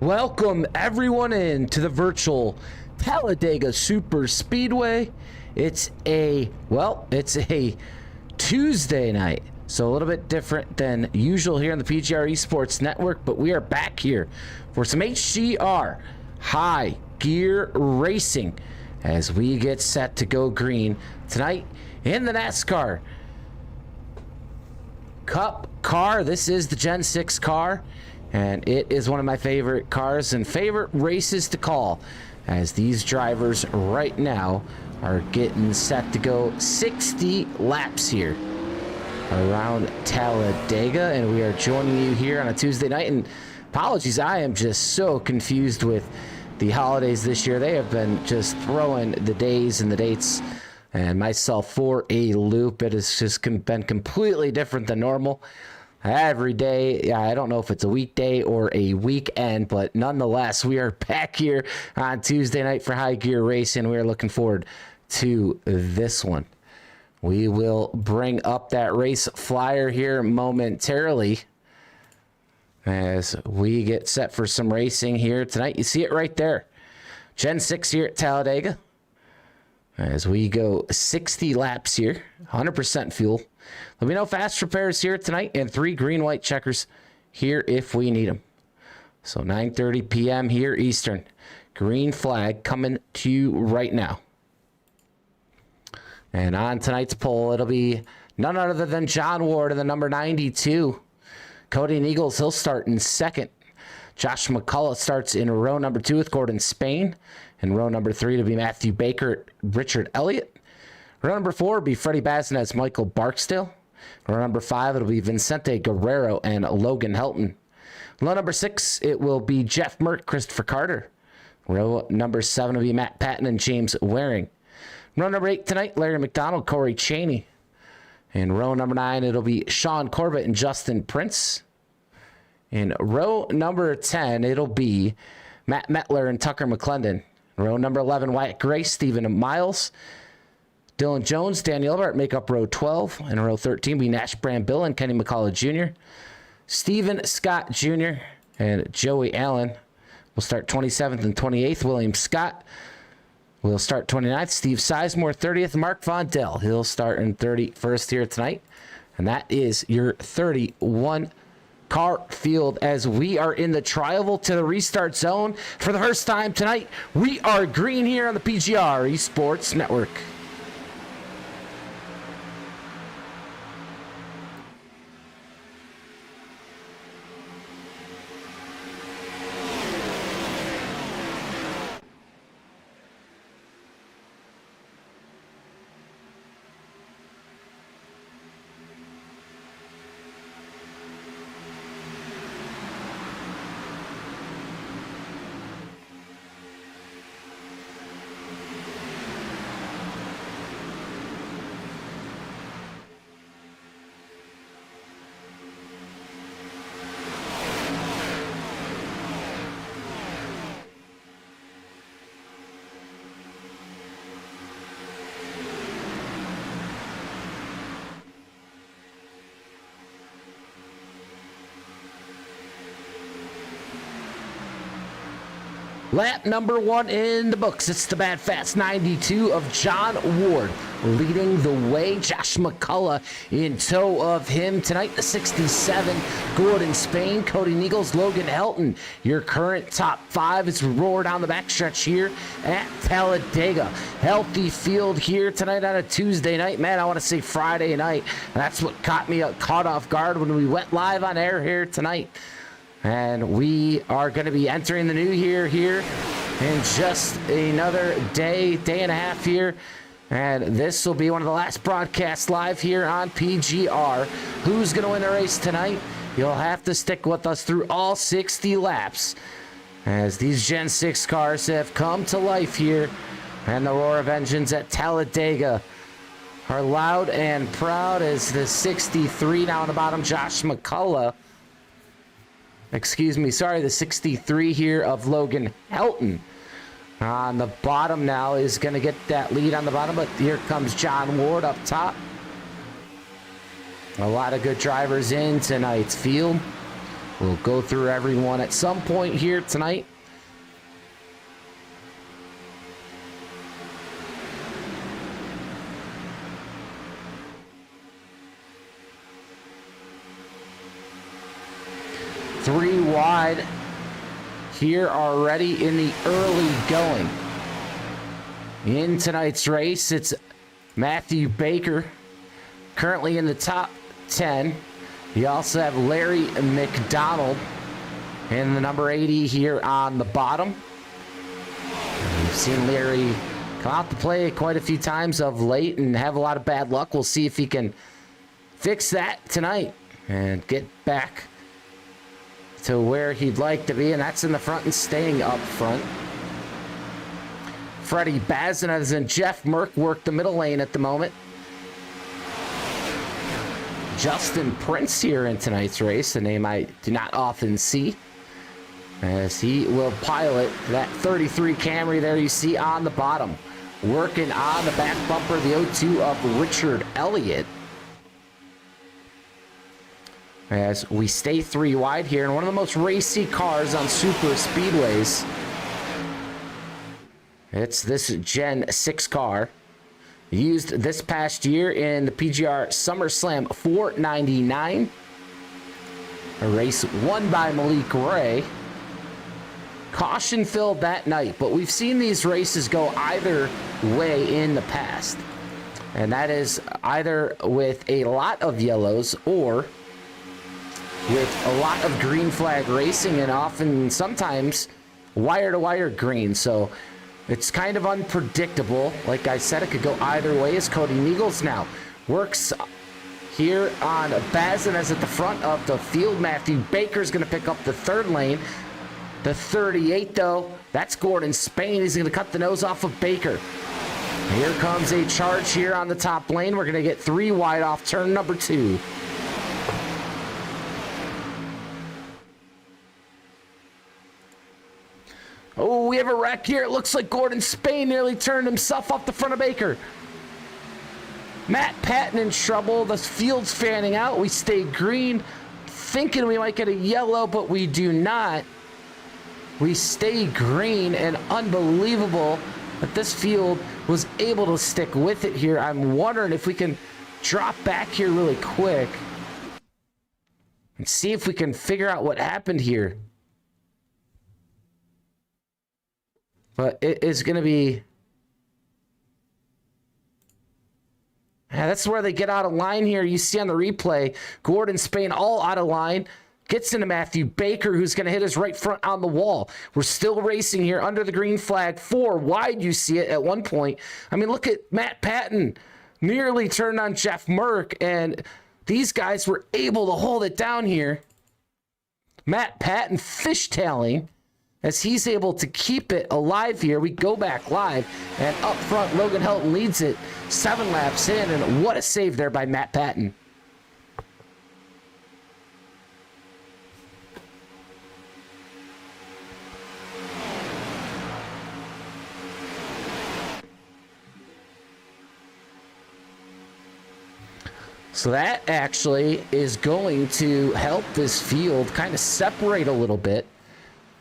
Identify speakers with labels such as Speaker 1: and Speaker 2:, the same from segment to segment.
Speaker 1: Welcome everyone in to the virtual Talladega Superspeedway. It's a Tuesday night, so a little bit different than usual here on the PGR eSports network, but we are back here for some HGR high gear racing as we get set to go green tonight in the NASCAR Cup car. This is the Gen-6 car, and it is one of my favorite cars and favorite races to call, as these drivers right now are getting set to go 60 laps here around Talladega, and we are joining you here on a Tuesday night. And apologies, I am just so confused with the holidays this year. They have been just throwing the days and the dates and myself for a loop. It has just been completely different than normal. Every day, I don't know if it's a weekday or a weekend, but nonetheless, we are back here on Tuesday night for high gear racing. We are looking forward to this one. We will bring up that race flyer here momentarily as we get set for some racing here tonight. You see it right there. Gen-6 here at Talladega as we go 60 laps here, 100% fuel. There'll be no fast repairs here tonight, and 3 green-white checkers here if we need them. So 9:30 p.m. here Eastern. Green flag coming to you right now. And on tonight's poll, it'll be none other than John Ward in the number 92. Cody Eagles, he'll start in second. Josh McCullough starts in row number 2 with Gordon Spain. In row number 3 to be Matthew Baker, Richard Elliott. Row number 4 will be Freddie Bazinez, Michael Barksdale. Row number 5, it'll be Vincente Guerrero and Logan Helton. Row number 6, it will be Jeff Merck, Christopher Carter. Row number 7 will be Matt Patton and James Waring. Row number 8 tonight, Larry McDonald, Corey Cheney. In row number 9, it'll be Sean Corbett and Justin Prince. In row number 10, it'll be Matt Metler and Tucker McClendon. Row number 11, Wyatt Gray, Stephen Miles. Dylan Jones, Daniel Elbert make up row 12. In row 13, we Nash Brand Bill and Kenny McCullough Jr. Stephen Scott Jr. and Joey Allen will start 27th and 28th. William Scott will start 29th. Steve Sizemore 30th. Mark Vondell, he'll start in 31st here tonight. And that is your 31 car field as we are in the tri-oval to the restart zone for the first time tonight. We are green here on the PGR eSports Network. Lap number 1 in the books. It's the Bad Fast 92 of John Ward leading the way. Josh McCullough in tow of him tonight. The 67, Gordon Spain, Cody Eagles, Logan Helton. Your current top 5 as we roar down the backstretch here at Talladega. Healthy field here tonight on a Tuesday night. Man, I want to say Friday night. That's what caught off guard when we went live on air here tonight. And we are going to be entering the new year here in just another day and a half here. And this will be one of the last broadcasts live here on PGR. Who's going to win the race tonight? You'll have to stick with us through all 60 laps, as these Gen-6 cars have come to life here. And the roar of engines at Talladega are loud and proud as the 63 down the bottom, Josh McCullough. The 63 here of Logan Helton on the bottom now is going to get that lead on the bottom, but here comes John Ward up top. A lot of good drivers in tonight's field. We'll go through everyone at some point here tonight. Three wide here already in the early going. In tonight's race, it's Matthew Baker currently in the top 10. You also have Larry McDonald in the number 80 here on the bottom. We've seen Larry come out to play quite a few times of late and have a lot of bad luck. We'll see if he can fix that tonight and get back to where he'd like to be, and that's in the front and staying up front. Freddie Bazinez and Jeff Merck work the middle lane at the moment. Justin Prince here in tonight's race, a name I do not often see, as he will pilot that 33 Camry there you see on the bottom. Working on the back bumper, the 02 of Richard Elliott. As we stay three wide here, and one of the most racy cars on super speedways. It's this Gen-6 car, used this past year in the PGR SummerSlam 499. A race won by Malik Ray. Caution filled that night, but we've seen these races go either way in the past. And that is either with a lot of yellows or with a lot of green flag racing, and often sometimes wire-to-wire green. So it's kind of unpredictable. Like I said, it could go either way. As Cody Niegels now works here on Bazinez at the front of the field. Matthew Baker's going to pick up the third lane. The 38, though, that's Gordon Spain. He's going to cut the nose off of Baker. Here comes a charge here on the top lane. We're going to get three wide off turn number 2. Oh, we have a wreck here. It looks like Gordon Spain nearly turned himself off the front of Baker. Matt Patton in trouble. The field's fanning out. We stay green, thinking we might get a yellow, but we do not. We stay green, and unbelievable that this field was able to stick with it here. I'm wondering if we can drop back here really quick and see if we can figure out what happened here. But it is going to be... Yeah, that's where they get out of line here. You see on the replay, Gordon Spain all out of line. Gets into Matthew Baker, who's going to hit his right front on the wall. We're still racing here under the green flag. 4 wide, you see it at one point. I mean, look at Matt Patton. Nearly turned on Jeff Merck, and these guys were able to hold it down here. Matt Patton fishtailing as he's able to keep it alive here. We go back live, and up front, Logan Helton leads it 7 laps in, and what a save there by Matt Patton. So that actually is going to help this field kind of separate a little bit,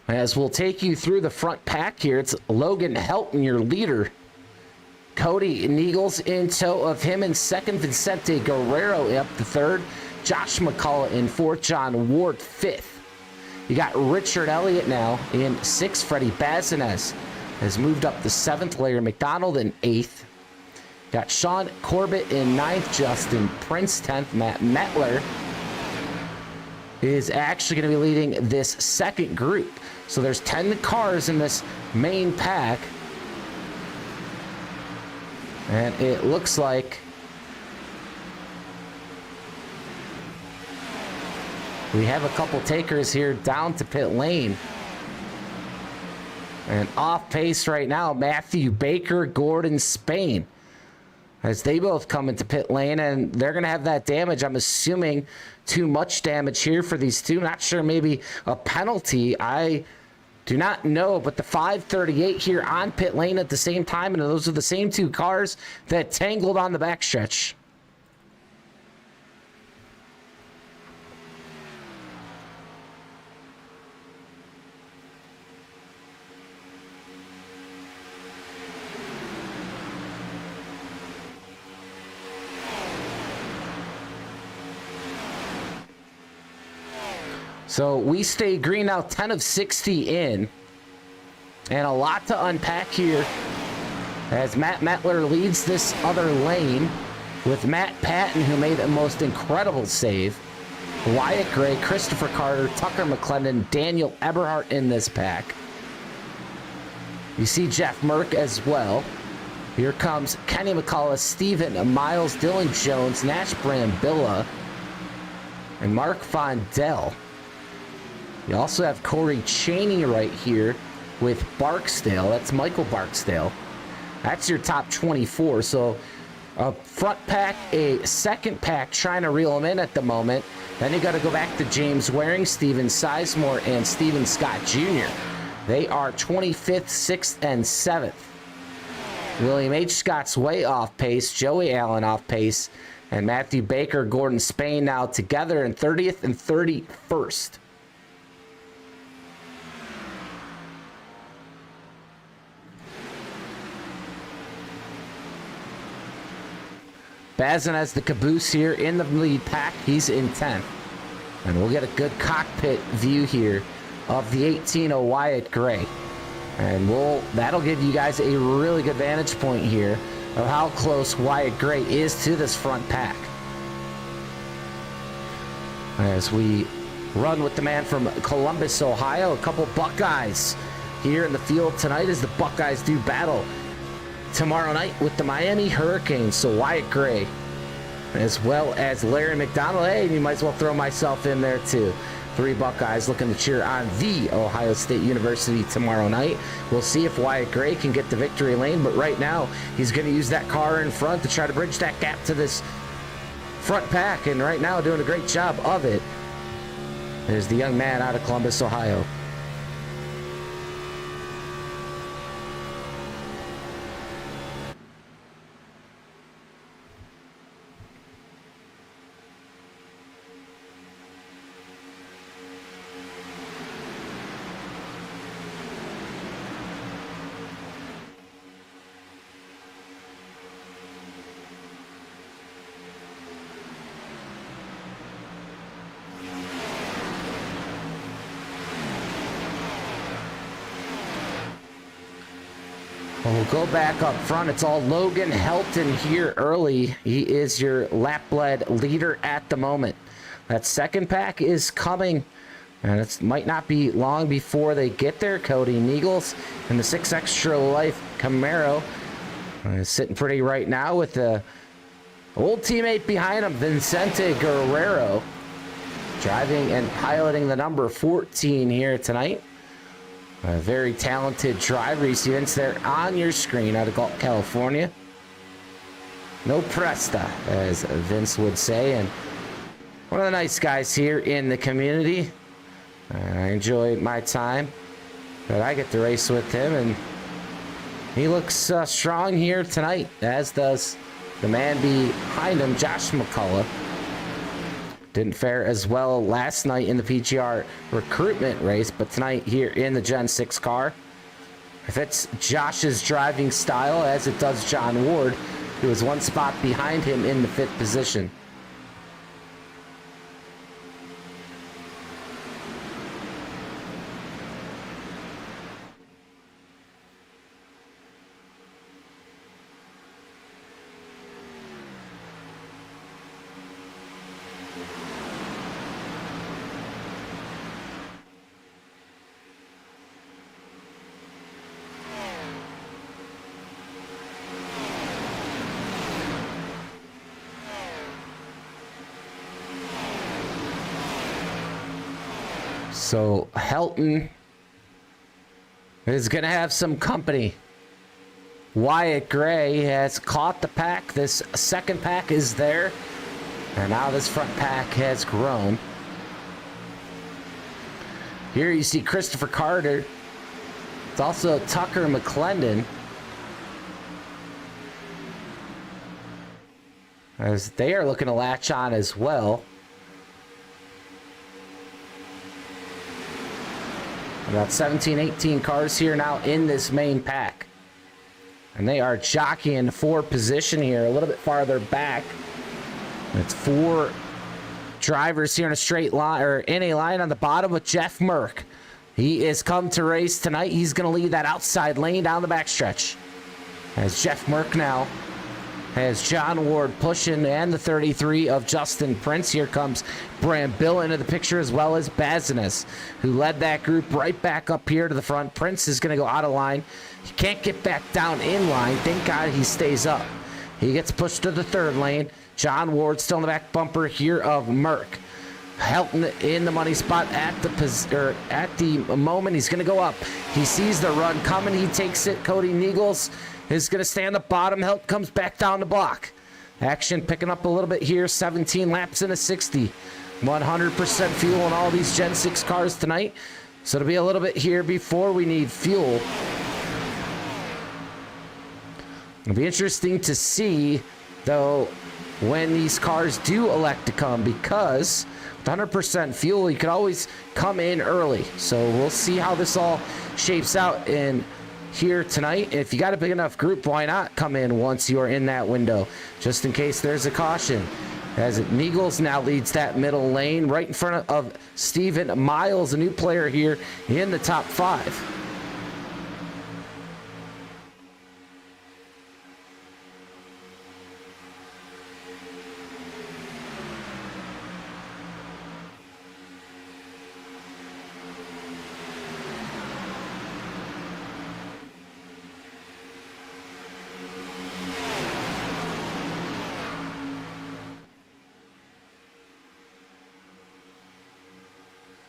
Speaker 1: as we'll take you through the front pack here. It's Logan Helton, your leader. Cody Niegels in tow of him in second. Vicente Guerrero up the third. Josh McCullough in fourth. John Ward fifth. You got Richard Elliott now in sixth. Freddie Bazinez has moved up to seventh. Larry McDonald in eighth. Got Sean Corbett in ninth. Justin Prince 10th. Matt Metler is actually going to be leading this second group. So there's 10 cars in this main pack. And it looks like we have a couple takers here down to pit lane. And off pace right now, Matthew Baker, Gordon Spain, as they both come into pit lane, and they're going to have that damage. I'm assuming too much damage here for these two. Not sure, maybe a penalty. I do not know, but the 538 here on pit lane at the same time, and those are the same two cars that tangled on the backstretch. So we stay green now, 10 of 60 in. And a lot to unpack here as Matt Mettler leads this other lane with Matt Patton, who made a most incredible save. Wyatt Gray, Christopher Carter, Tucker McClendon, Daniel Eberhardt in this pack. You see Jeff Merck as well. Here comes Kenny McCullough, Steven Miles, Dylan Jones, Nash Brambilla, and Mark Fondell. You also have Corey Chaney right here with Barksdale. That's Michael Barksdale. That's your top 24. So a front pack, a second pack, trying to reel them in at the moment. Then you got to go back to James Waring, Steven Sizemore, and Steven Scott Jr. They are 25th, 6th, and 7th. William H. Scott's way off pace, Joey Allen off pace, and Matthew Baker, Gordon Spain now together in 30th and 31st. Bazin has the caboose here in the lead pack. He's in 10th. And we'll get a good cockpit view here of the 18 Wyatt Gray. And that'll give you guys a really good vantage point here of how close Wyatt Gray is to this front pack. As we run with the man from Columbus, Ohio, a couple Buckeyes here in the field tonight as the Buckeyes do battle tomorrow night with the Miami Hurricanes. So Wyatt Gray, as well as Larry McDonald. Hey, you might as well throw myself in there too. 3 Buckeyes looking to cheer on the Ohio State University tomorrow night. We'll see if Wyatt Gray can get the victory lane, but right now he's going to use that car in front to try to bridge that gap to this front pack, and right now doing a great job of it is the young man out of Columbus, Ohio. We'll go back up front. It's all Logan Helton here early. He is your lap-led leader at the moment. That second pack is coming, and it might not be long before they get there. Cody Niegels and the 6 Extra Life Camaro is sitting pretty right now with the old teammate behind him, Vicente Guerrero, driving and piloting the number 14 here tonight. A very talented driver. You see Vince there on your screen out of California. No presta, as Vince would say. And one of the nice guys here in the community. I enjoy my time that I get to race with him. And he looks strong here tonight, as does the man behind him, Josh McCullough. Didn't fare as well last night in the PGR recruitment race, but tonight here in the Gen-6 car. If it's Josh's driving style, as it does John Ward, who is 1 spot behind him in the 5th position. So Helton is going to have some company. Wyatt Gray has caught the pack. This second pack is there. And now this front pack has grown. Here you see Christopher Carter. It's also Tucker McClendon, as they are looking to latch on as well. About 17, 18 cars here now in this main pack. And they are jockeying for position here a little bit farther back. It's 4 drivers here in a straight line, or in a line on the bottom with Jeff Merck. He is come to race tonight. He's going to lead that outside lane down the backstretch. As Jeff Merck now has John Ward pushing, and the 33 of Justin Prince. Here comes Bram Bill into the picture, as well as Bazines, who led that group right back up here to the front. Prince is going to go out of line. He can't get back down in line. Thank God he stays up. He gets pushed to the third lane. John Ward still in the back bumper here of Merck. Helton in the money spot at the moment. He's going to go up. He sees the run coming. He takes it. Cody Niegels is going to stay on the bottom. Helton comes back down the block. Action picking up a little bit here. 17 laps in a 60. 100% fuel in all these Gen 6 cars tonight. So it'll be a little bit here before we need fuel. It'll be interesting to see, though, when these cars do elect to come, because with 100% fuel, you could always come in early. So we'll see how this all shapes out in here tonight. If you got a big enough group, why not come in once you're in that window, just in case there's a caution. As Niegels now leads that middle lane right in front of Steven Miles, a new player here in the top 5.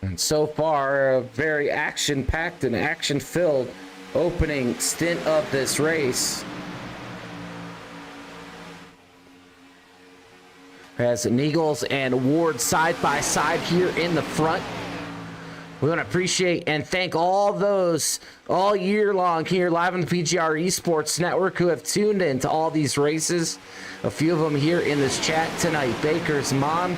Speaker 1: And so far, a very action-packed and action-filled opening stint of this race. As Niegels and Ward side by side here in the front. We want to appreciate and thank all those all year long here live on the PGR eSports Network who have tuned in to all these races. A few of them here in this chat tonight. Baker's mom.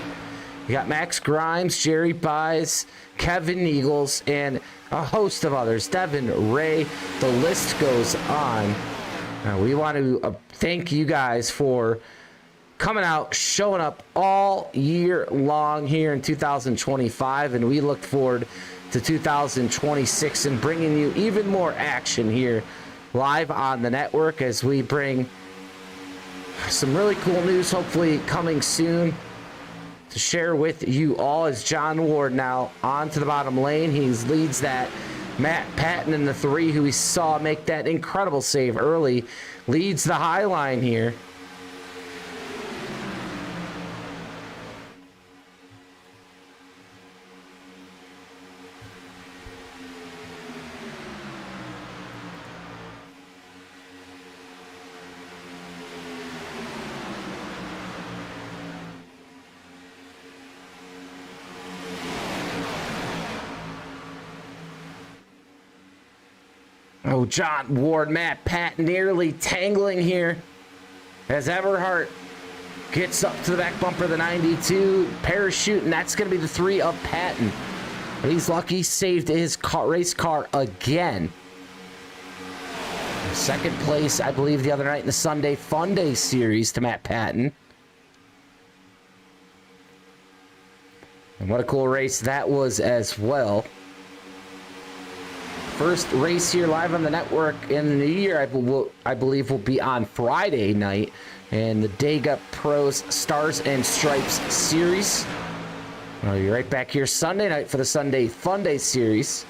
Speaker 1: You got Max Grimes, Jerry Buys, Kevin Niegels, and a host of others. Devin, Ray, the list goes on. We want to thank you guys for coming out, showing up all year long here in 2025, and we look forward to 2026 and bringing you even more action here live on the network as we bring some really cool news, hopefully coming soon, to share with you all. As John Ward now onto the bottom lane. He leads that Matt Patton in the 3, who we saw make that incredible save early, leads the high line here. Oh, John Ward, Matt Patton nearly tangling here as Everhart gets up to the back bumper of the 92, parachute, and that's going to be the 3 of Patton. But he's lucky, saved his race car again. Second place, I believe, the other night in the Sunday Fun Day series to Matt Patton. And what a cool race that was as well. First race here live on the network in the new year, I believe, will be on Friday night in the Dega Pros Stars and Stripes series. I'll be right back here Sunday night for the Sunday Fun Day series.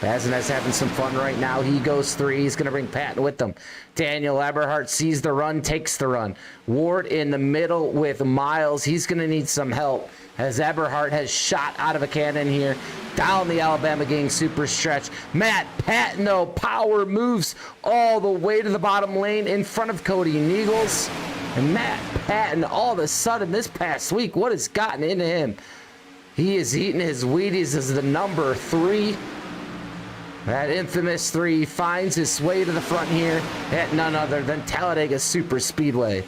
Speaker 1: Bazines having some fun right now. He goes 3. He's going to bring Patton with him. Daniel Eberhardt sees the run, takes the run. Ward in the middle with Miles. He's going to need some help as Eberhardt has shot out of a cannon here down the Alabama Gang super stretch. Matt Patton, though, power moves all the way to the bottom lane in front of Cody Niegels. And Matt Patton, all of a sudden this past week, what has gotten into him? He is eating his Wheaties as the number 3. That infamous 3 finds his way to the front here at none other than Talladega Superspeedway.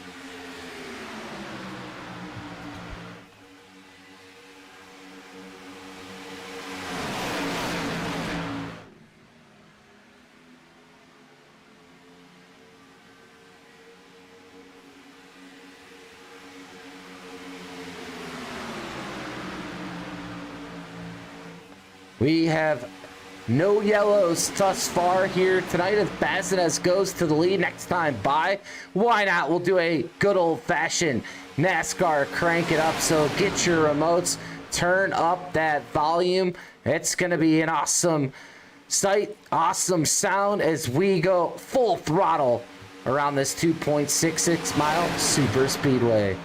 Speaker 1: We have no yellows thus far here tonight. If Bazinez goes to the lead next time by, why not? We'll do a good old-fashioned NASCAR crank it up. So get your remotes, turn up that volume. It's going to be an awesome sight, awesome sound as we go full throttle around this 2.66 mile super speedway.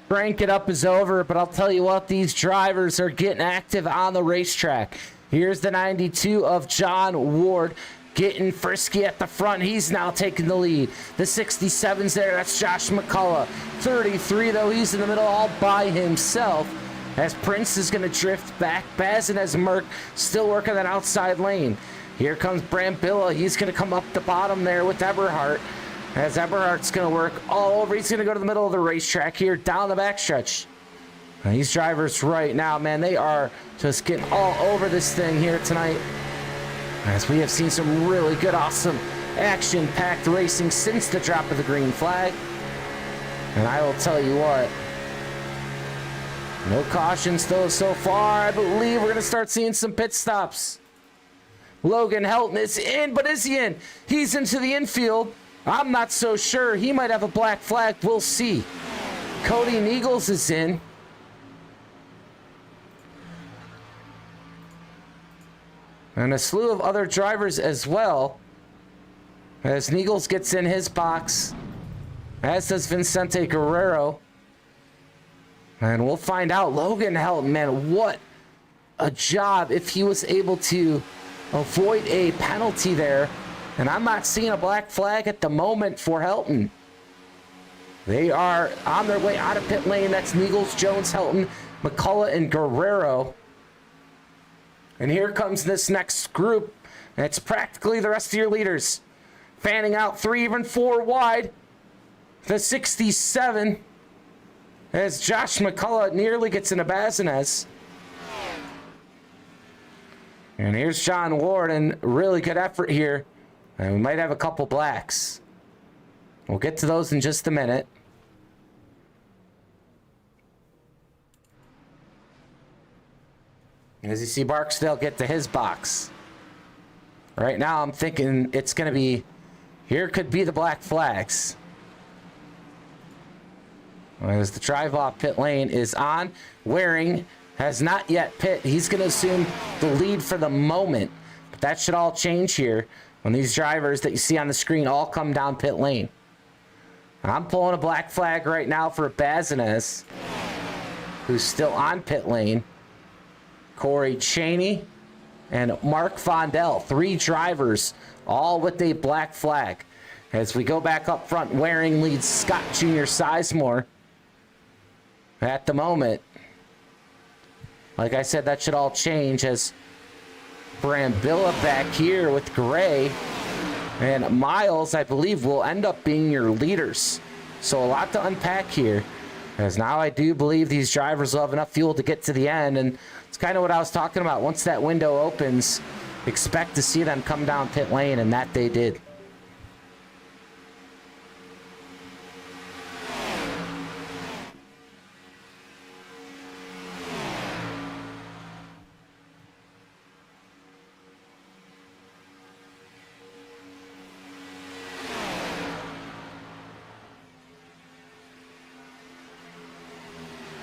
Speaker 1: Crank it up is over, but I'll tell you what, these drivers are getting active on the racetrack. Here's the 92 of John Ward getting frisky at the front. He's now taking the lead. The 67's there. That's Josh McCullough. 33, though, he's in the middle all by himself as Prince is going to drift back. Bazinez Merck still working that outside lane. Here comes Brambilla. He's going to come up the bottom there with Eberhardt. As Eberhardt's going to work all over. He's going to go to the middle of the racetrack here, down the backstretch. And these drivers right now, man, they are just getting all over this thing here tonight. As we have seen some really good, awesome, action-packed racing since the drop of the green flag. And I will tell you what, no cautions though so far. I believe we're going to start seeing some pit stops. Logan Helton is in, but is he in? He's into the infield. I'm not so sure. He might have a black flag. We'll see. Cody Neagles is in. And a slew of other drivers as well. As Neagles gets in his box. As does Vicente Guerrero. And we'll find out. Logan Helton, man, what a job if he was able to avoid a penalty there. And I'm not seeing a black flag at the moment for Helton. They are on their way out of pit lane. That's Neagles, Jones, Helton, McCullough, and Guerrero. And here comes this next group. And it's practically the rest of your leaders. Fanning out 3, even 4 wide. The 67. As Josh McCullough nearly gets into Bazinez. And here's John Ward, and really good effort here. And we might have a couple blacks. We'll get to those in just a minute. As you see Barksdale get to his box. Right now I'm thinking it's going to be, here could be the black flags. As the drive off pit lane is on. Waring has not yet pit. He's going to assume the lead for the moment. But that should all change here when these drivers that you see on the screen all come down pit lane. I'm pulling a black flag right now for Bazinez, who's still on pit lane. Corey Cheney and Mark Fondell, 3 drivers, all with a black flag. As we go back up front, Waring leads Scott Jr. Sizemore. At the moment, like I said, that should all change as Brambilla back here with Gray and Miles, I believe, will end up being your leaders. So a lot to unpack here Because now I do believe these drivers will have enough fuel to get to the end, and it's kind of what I was talking about. Once that window opens, expect to see them come down pit lane, and that they did.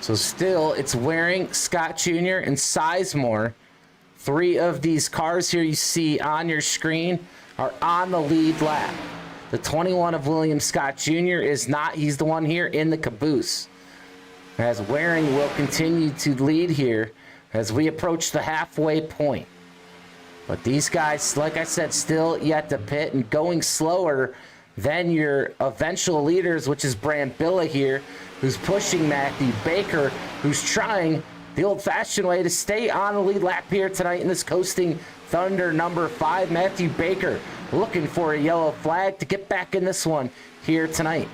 Speaker 1: So still, it's Waring, Scott Jr., and Sizemore. 3 of these cars here you see on your screen are on the lead lap. The 21 of William Scott Jr. is not. He's the one here in the caboose. As Waring will continue to lead here as we approach the halfway point. But these guys, like I said, still yet to pit and going slower than your eventual leaders, which is Brambilla here, who's pushing Matthew Baker, who's trying the old-fashioned way to stay on the lead lap here tonight in this Coasting Thunder number 5. Matthew Baker looking for a yellow flag to get back in this one here tonight.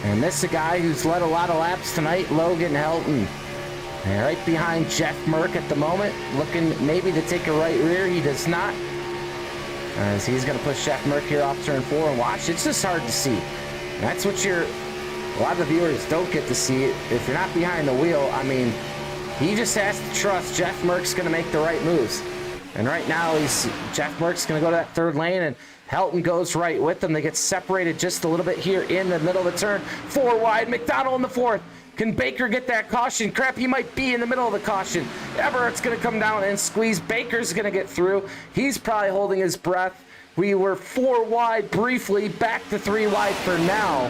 Speaker 1: And this is a guy who's led a lot of laps tonight, Logan Helton. And right behind Jeff Merck at the moment, looking maybe to take a right rear. He does not. As he's going to push Jeff Merck here off turn 4. And watch, it's just hard to see. And that's what a lot of the viewers don't get to see. If you're not behind the wheel, I mean, he just has to trust Jeff Merck's going to make the right moves. And right now, Jeff Merck's going to go to that 3rd lane, and Helton goes right with them. They get separated just a little bit here in the middle of the turn. 4 wide, McDonald in the 4th. Can Baker get that caution? Crap, he might be in the middle of the caution. Everett's going to come down and squeeze. Baker's going to get through. He's probably holding his breath. We were 4 wide briefly, back to 3 wide for now.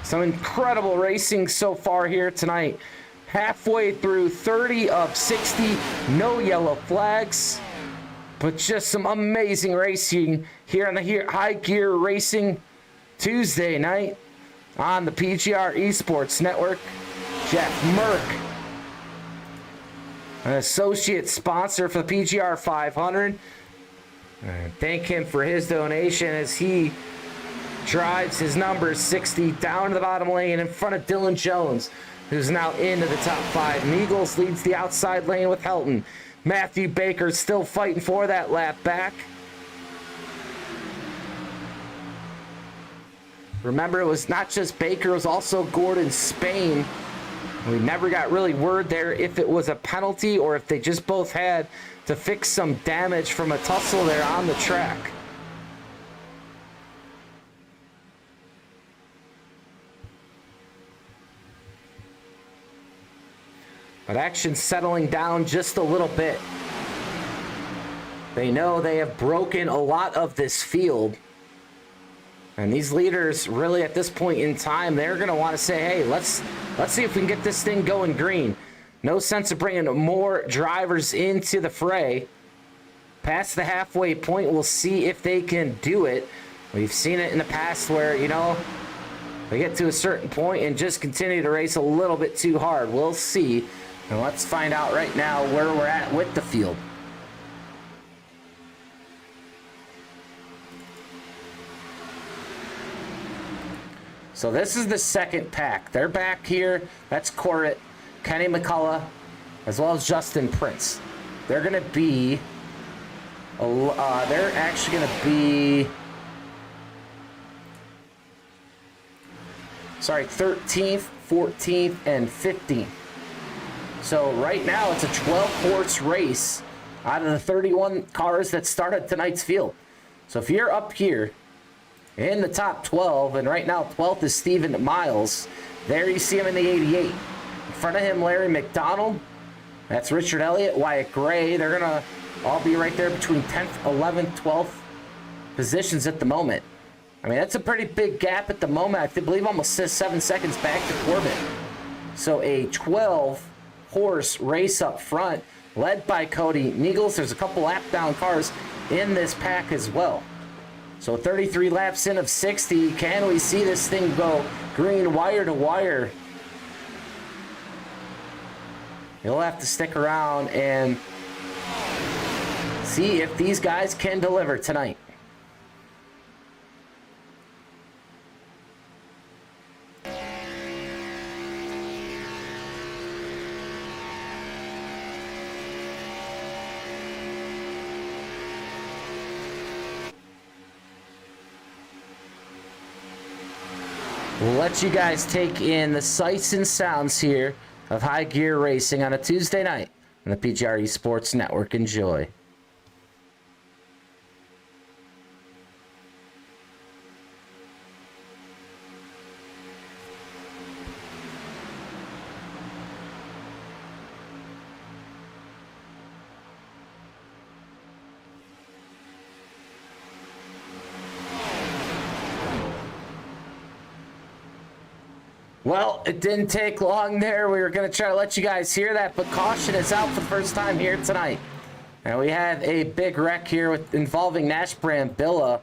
Speaker 1: Some incredible racing so far here tonight. Halfway through, 30 of 60, no yellow flags, but just some amazing racing here on the High Gear Racing Tuesday night on the PGR eSports Network. Jeff Merck, an associate sponsor for the PGR 500. And thank him for his donation as he drives his number 60 down to the bottom lane in front of Dylan Jones, who's now into the top 5. Eagles leads the outside lane with Helton. Matthew Baker still fighting for that lap back. Remember, it was not just Baker, it was also Gordon Spain. We never got really word there if it was a penalty or if they just both had to fix some damage from a tussle there on the track. But action settling down just a little bit. They know they have broken a lot of this field. And these leaders, really at this point in time, they're going to want to say, hey, let's see if we can get this thing going green. No sense of bringing more drivers into the fray. Past the halfway point, we'll see if they can do it. We've seen it in the past where, you know, they get to a certain point and just continue to race a little bit too hard. We'll see. And let's find out right now where we're at with the field. So this is the second pack. They're back here. That's Corritt, Kenny McCullough, as well as Justin Prince. They're going to be, they're actually going to be, 13th, 14th, and 15th. So right now it's a 12-horse race out of the 31 cars that started tonight's field. So if you're up here in the top 12, and right now 12th is Stephen Miles. There you see him in the 88. In front of him, Larry McDonald. That's Richard Elliott, Wyatt Gray. They're going to all be right there between 10th, 11th, 12th positions at the moment. I mean, that's a pretty big gap at the moment. I believe almost 7 seconds back to Corbett. So a 12-horse race up front, led by Cody Niegels. There's a couple lap-down cars in this pack as well. So 33 laps in of 60. Can we see this thing go green wire to wire? You'll have to stick around and see if these guys can deliver tonight. We'll let you guys take in the sights and sounds here of high gear racing on a Tuesday night on the PGR eSports Network. Enjoy. Well, it didn't take long there. We were going to try to let you guys hear that, but caution is out for the first time here tonight. And we had a big wreck here involving Nash Brambilla.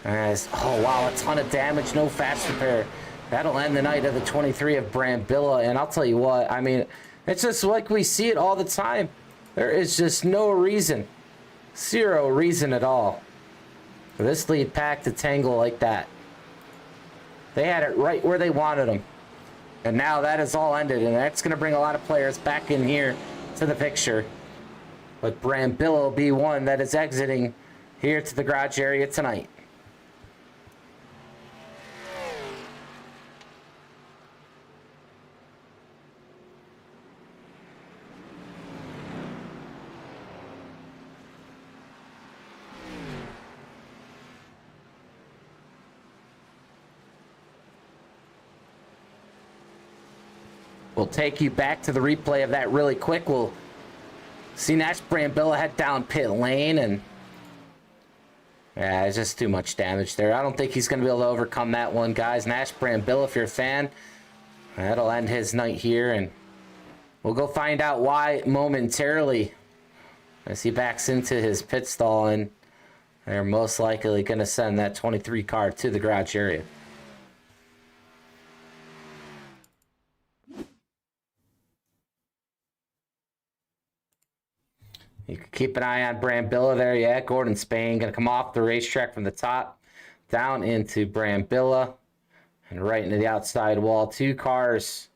Speaker 1: Oh, wow, a ton of damage, no fast repair. That'll end the night of the 23 of Brambilla. And I'll tell you what, I mean, it's just like we see it all the time. There is just no reason, zero reason at all for this lead pack to tangle like that. They had it right where they wanted them. And now that is all ended, and that's going to bring a lot of players back in here to the picture. But Brambilla will be one that is exiting here to the garage area tonight. We'll take you back to the replay of that really quick. We'll see Nash Brambilla head down pit lane, and yeah, it's just too much damage there. I don't think he's going to be able to overcome that one, guys. Nash Brambilla, if you're a fan, that'll end his night here, and we'll go find out why momentarily as he backs into his pit stall, and they're most likely going to send that 23 car to the garage area. You can keep an eye on Brambilla there. Yeah, Gordon Spain going to come off the racetrack from the top down into Brambilla and right into the outside wall. Two cars,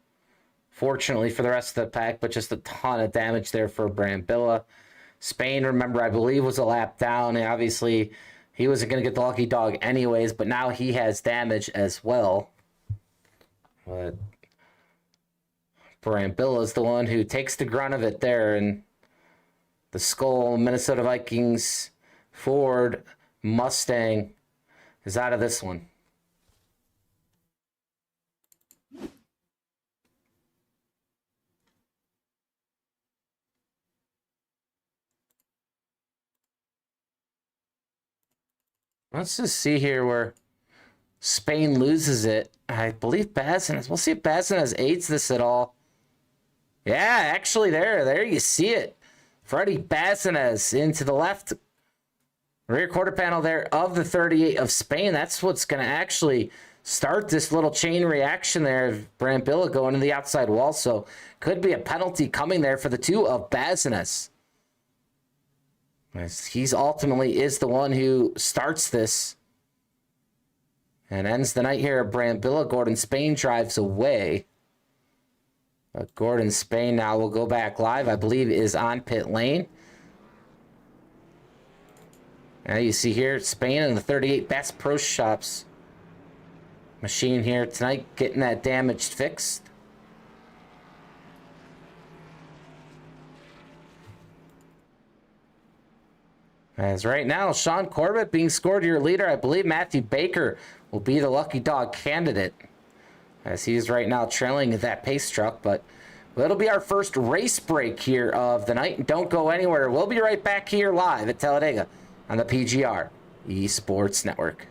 Speaker 1: fortunately for the rest of the pack, but just a ton of damage there for Brambilla. Spain, remember, I believe was a lap down, and obviously he wasn't going to get the lucky dog anyways, but now he has damage as well. But Brambilla is the one who takes the grunt of it there, and the Skull Minnesota Vikings Ford Mustang is out of this one. Let's just see here where Spain loses it. I believe Bazinas. We'll see if Bazinas aids this at all. Yeah, actually there you see it. Freddie Bazinas into the left rear quarter panel there of the 38 of Spain. That's what's going to actually start this little chain reaction there of Brambilla going to the outside wall. So could be a penalty coming there for the two of Bazinas. He's ultimately is the one who starts this and ends the night here at Brambilla. Gordon Spain drives away. But Gordon Spain now will go back live, I believe, is on pit lane. Now you see here, Spain and the 38 Best Pro Shops machine here tonight, getting that damage fixed. As right now, Sean Corbett being scored your leader. I believe Matthew Baker will be the lucky dog candidate, as he is right now trailing that pace truck. But it'll be our first race break here of the night. Don't go anywhere. We'll be right back here live at Talladega on the PGR eSports Network.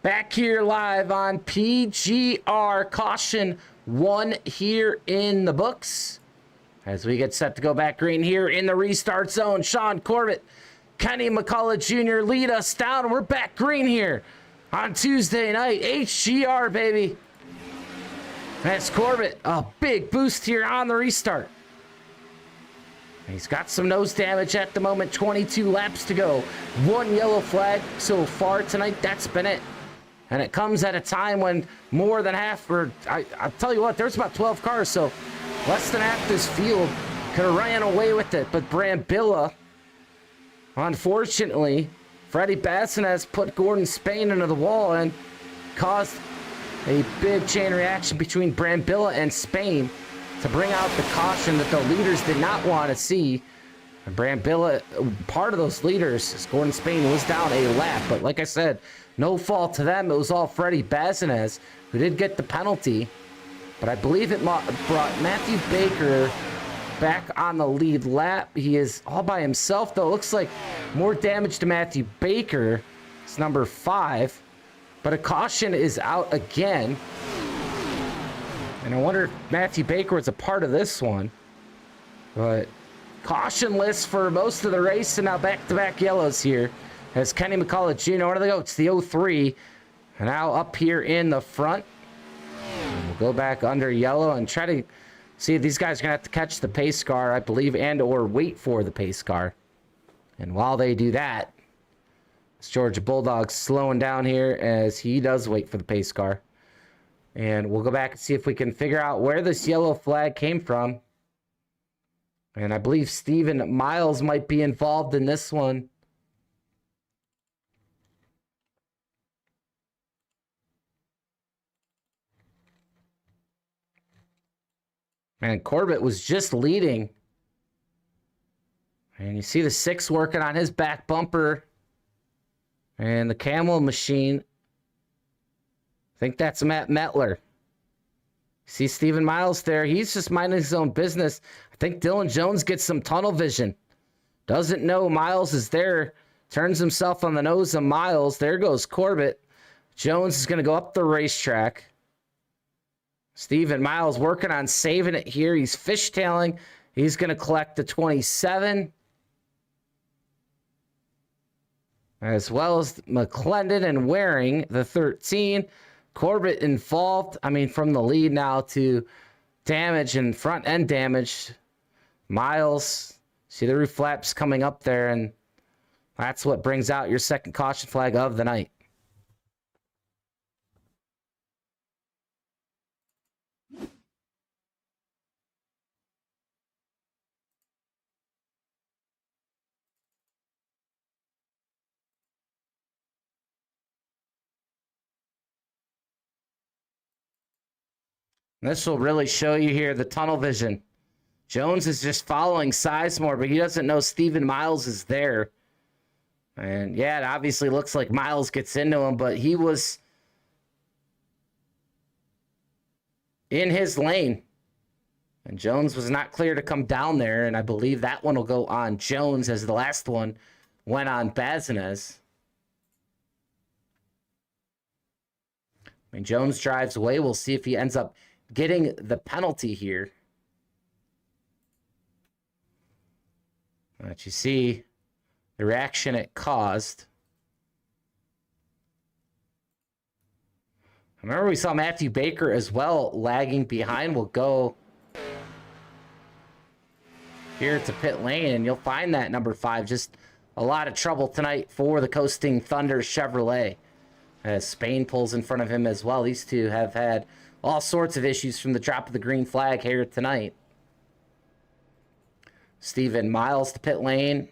Speaker 1: Back here live on PGR. Caution 1 here in the books. As we get set to go back green here in the restart zone, Sean Corbett, Kenny McCullough Jr. lead us down. We're back green here on Tuesday night. HGR, baby. That's Corbett. A big boost here on the restart. He's got some nose damage at the moment. 22 laps to go. 1 yellow flag so far tonight. That's been it. And it comes at a time when more than half, or I'll tell you what, there's about 12 cars, so less than half this field could have ran away with it. But Brambilla, unfortunately, Freddie Bassinez put Gordon Spain into the wall and caused a big chain reaction between Brambilla and Spain to bring out the caution that the leaders did not want to see. And Brambilla, part of those leaders, Gordon Spain was down a lap, but like I said, no fault to them. It was all Freddie Bassinez who did get the penalty, but I believe it brought Matthew Baker back on the lead lap. He is all by himself, though. It looks like more damage to Matthew Baker. It's number 5, but a caution is out again. And I wonder if Matthew Baker was a part of this one. But cautionless for most of the race, and now back-to-back yellows here. As Kenny McCullough Jr., where do they go? It's the 03. And now up here in the front. And we'll go back under yellow and try to see if these guys are going to have to catch the pace car, I believe, and or wait for the pace car. And while they do that, it's Georgia Bulldog slowing down here as he does wait for the pace car. And we'll go back and see if we can figure out where this yellow flag came from. And I believe Steven Miles might be involved in this one. And Corbett was just leading. And you see the 6 working on his back bumper. And the Camel machine. I think that's Matt Metler. See Steven Miles there. He's just minding his own business. I think Dylan Jones gets some tunnel vision. Doesn't know Miles is there. Turns himself on the nose of Miles. There goes Corbett. Jones is going to go up the racetrack. Steven Miles working on saving it here. He's fishtailing. He's going to collect the 27. As well as McClendon and Waring, the 13. Corbett involved, from the lead now to damage and front end damage. Miles, see the roof flaps coming up there, and that's what brings out your second caution flag of the night. This will really show you here the tunnel vision. Jones is just following Sizemore, but he doesn't know Steven Miles is there. And yeah, it obviously looks like Miles gets into him, but he was in his lane. And Jones was not clear to come down there, and I believe that one will go on Jones as the last one went on Bassinez. Jones drives away. We'll see if he ends up getting the penalty here. But you see the reaction it caused. I remember we saw Matthew Baker as well lagging behind. We'll go here to pit lane, and you'll find that number 5. Just a lot of trouble tonight for the Coasting Thunder Chevrolet. As Spain pulls in front of him as well. These two have had all sorts of issues from the drop of the green flag here tonight. Steven Miles to pit lane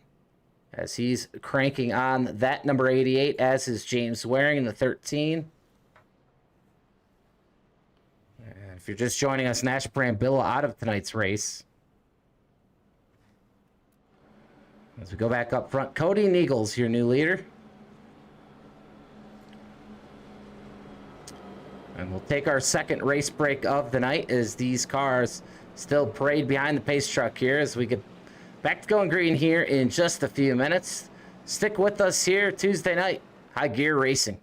Speaker 1: as he's cranking on that number 88, as is James Waring, the 13. And if you're just joining us, Nash Brambilla out of tonight's race. As we go back up front, Cody Neagles, your new leader. And we'll take our second race break of the night as these cars still parade behind the pace truck here as we get back to going green here in just a few minutes. Stick with us here Tuesday night, High Gear Racing.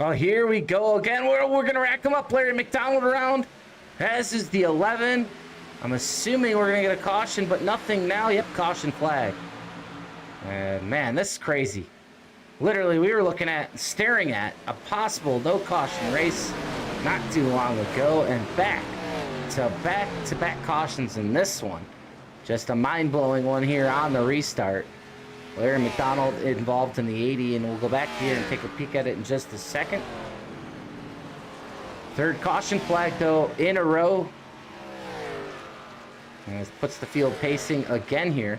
Speaker 1: Oh, here we go again. We're going to rack them up. Larry McDonald around. As is the 11. I'm assuming we're going to get a caution, but nothing now. Yep, caution flag. And man, this is crazy. Literally, we were staring at a possible no caution race not too long ago, and back-to-back cautions in this one. Just a mind-blowing one here on the restart. Larry McDonald involved in the 80, and we'll go back here and take a peek at it in just a second. Third caution flag, though, in a row. And this puts the field pacing again here.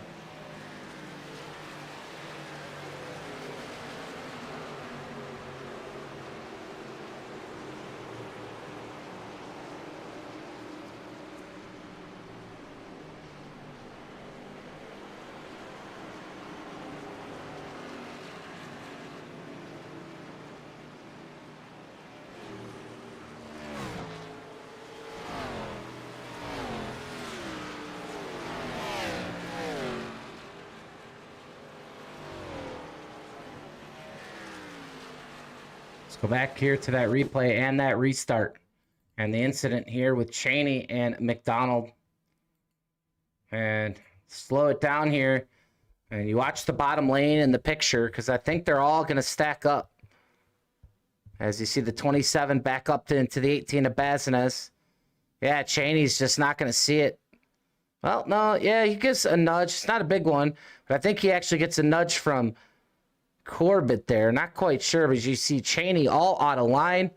Speaker 1: Let's go back here to that replay and that restart and the incident here with Cheney and McDonald. And slow it down here. And you watch the bottom lane in the picture, because I think they're all going to stack up. As you see the 27 back up into the 18 of Bazinez. Yeah, Cheney's just not going to see it. Well, no, yeah, he gets a nudge. It's not a big one, but I think he actually gets a nudge from Corbett there. Not quite sure, but you see Cheney all out of line.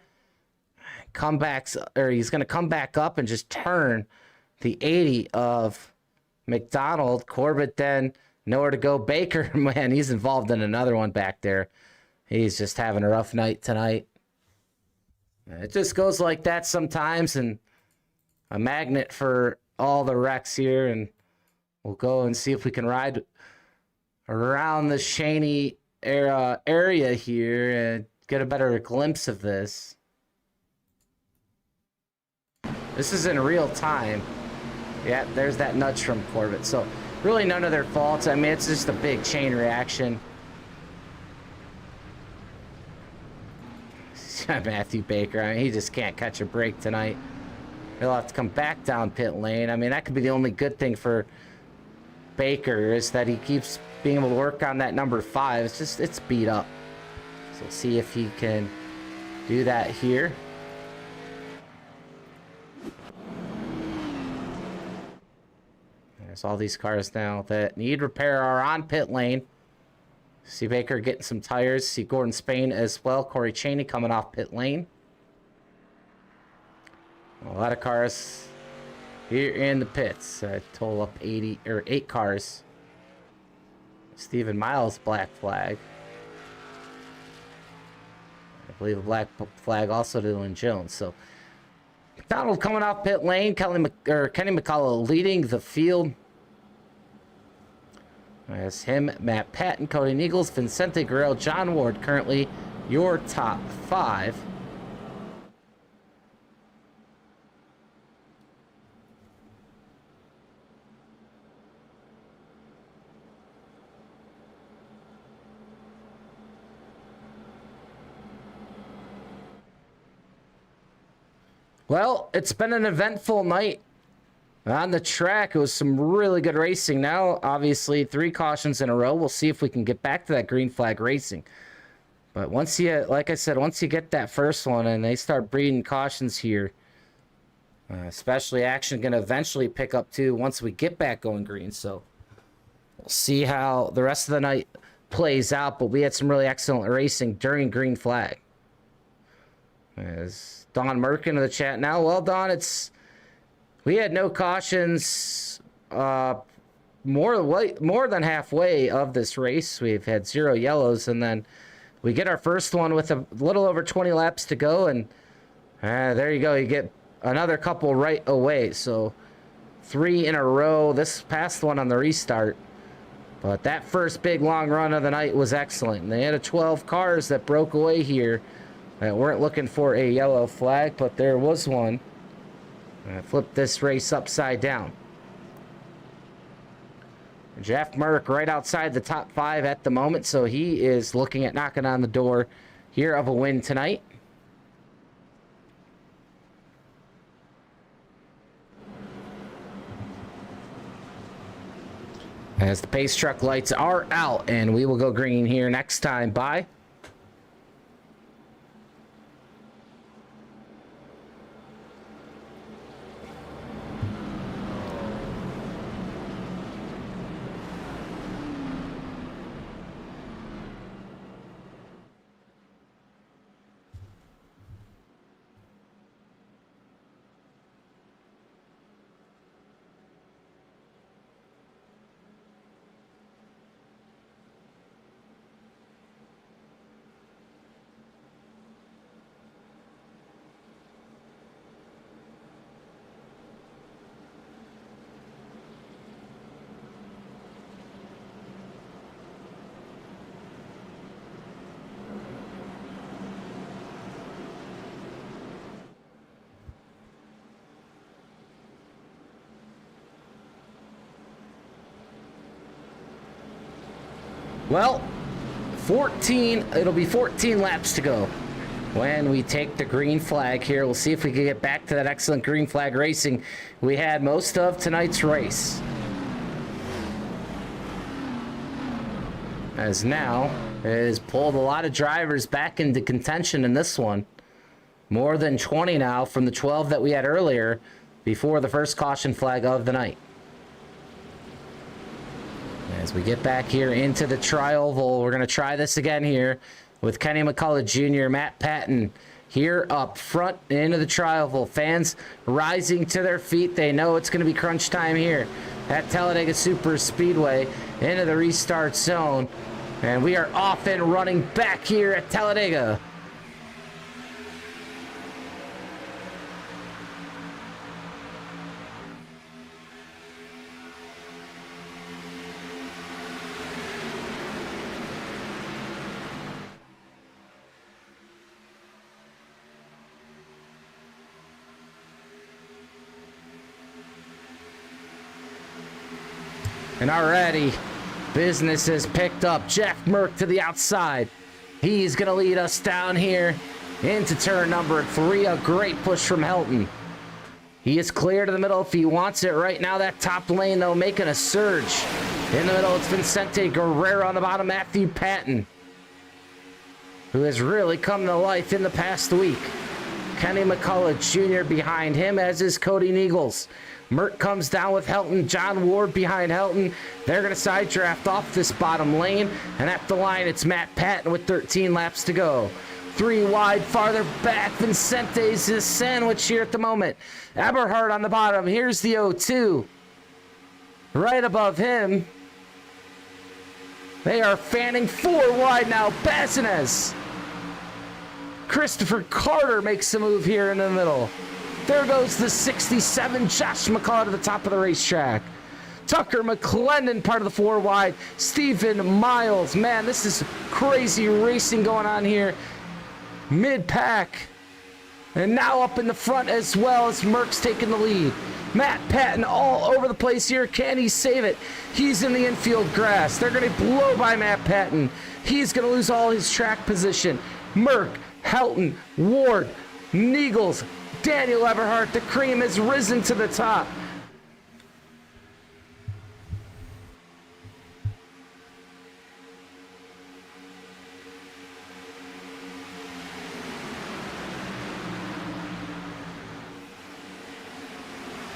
Speaker 1: He's going to come back up and just turn the 80 of McDonald. Corbett then nowhere to go. Baker, man, he's involved in another one back there. He's just having a rough night tonight. It just goes like that sometimes, and a magnet for all the wrecks here. And we'll go and see if we can ride around the Cheney area here and get a better glimpse of this. This is in real time. Yeah, there's that nudge from Corbett. So really none of their faults. I mean, it's just a big chain reaction. Matthew Baker, I mean, he just can't catch a break tonight. He'll have to come back down pit lane. I mean, that could be the only good thing for Baker, is that he keeps being able to work on that number 5. It's beat up. So we'll see if he can do that here. There's all these cars now that need repair are on pit lane. See Baker getting some tires. See Gordon Spain as well. Corey Cheney coming off pit lane. A lot of cars here in the pits. Total up 8 cars. Stephen Miles black flag. I believe a black flag also to Dylan Jones. So McDonald coming off pit lane. Kenny McCullough leading the field. As him, Matt Patton, Cody Nichols, Vincente Guerrero, John Ward, currently your top 5. Well, it's been an eventful night on the track. It was some really good racing. Now, obviously, 3 cautions in a row. We'll see if we can get back to that green flag racing. But once you, like I said, once you get that first one and they start breeding cautions here, especially action going to eventually pick up too once we get back going green. So we'll see how the rest of the night plays out. But we had some really excellent racing during green flag. As Don Merkin of the chat now. Well, Don, we had no cautions more than halfway of this race. We've had 0 yellows, and then we get our first one with a little over 20 laps to go, and there you go. You get another couple right away. So 3 in a row. This past one on the restart. But that first big long run of the night was excellent. And they had 12 cars that broke away here that weren't looking for a yellow flag, but there was one. Flip this race upside down. Jeff Merck right outside the top 5 at the moment, so he is looking at knocking on the door here of a win tonight. As the pace truck lights are out, and we will go green here next time. Bye. Well, it'll be 14 laps to go when we take the green flag here. We'll see if we can get back to that excellent green flag racing we had most of tonight's race. As now it has pulled a lot of drivers back into contention in this one. More than 20 now from the 12 that we had earlier before the first caution flag of the night. As we get back here into the tri-oval, we're going to try this again here with Kenny McCullough Jr., Matt Patton here up front into the tri-oval. Fans rising to their feet. They know it's going to be crunch time here at Talladega Superspeedway into the restart zone. And we are off and running back here at Talladega. And already, business has picked up. Jeff Merck to the outside. He's going to lead us down here into turn number 3. A great push from Helton. He is clear to the middle if he wants it right now. That top lane, though, making a surge. In the middle, it's Vincente Guerrero on the bottom. Matthew Patton, who has really come to life in the past week. Kenny McCullough Jr. behind him, as is Cody Niegels. Mert comes down with Helton. John Ward behind Helton. They're going to side draft off this bottom lane. And at the line, it's Matt Patton with 13 laps to go. 3 wide, farther back. Vincente's is sandwich here at the moment. Eberhard on the bottom. Here's the 0-2. Right above him. They are fanning 4 wide now. Bassines. Christopher Carter makes a move here in the middle. There goes the 67, Josh McCullough to the top of the racetrack. Tucker McClendon, part of the 4 wide. Stephen Miles. Man, this is crazy racing going on here. Mid-pack. And now up in the front as well as Merck's taking the lead. Matt Patton all over the place here. Can he save it? He's in the infield grass. They're going to blow by Matt Patton. He's going to lose all his track position. Merck, Helton, Ward, Niegels, Daniel Eberhard. The cream has risen to the top.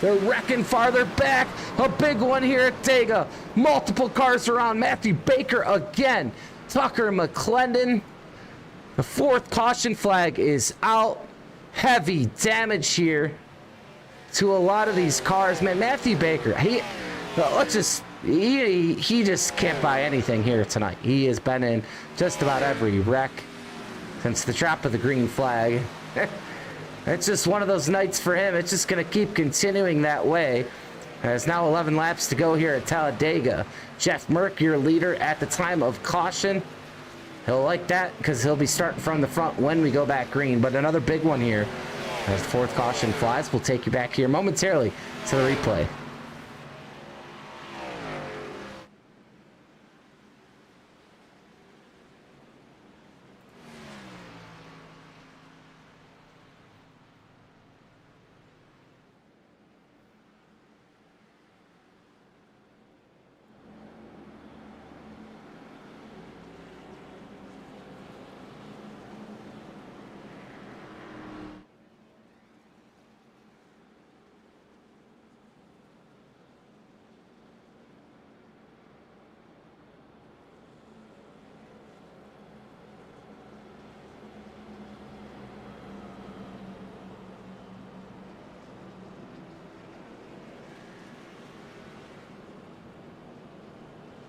Speaker 1: They're wrecking farther back. A big one here at Dega. Multiple cars around. Matthew Baker again. Tucker McClendon. The 4th caution flag is out. Heavy damage here to a lot of these cars. Man, Matthew Baker, he just can't buy anything here tonight. He has been in just about every wreck since the drop of the green flag. It's just one of those nights for him. It's just going to keep continuing that way. There's now 11 laps to go here at Talladega. Jeff Merck, your leader at the time of caution. He'll like that because he'll be starting from the front when we go back green. But another big one here as the 4th caution flies. We'll take you back here momentarily to the replay.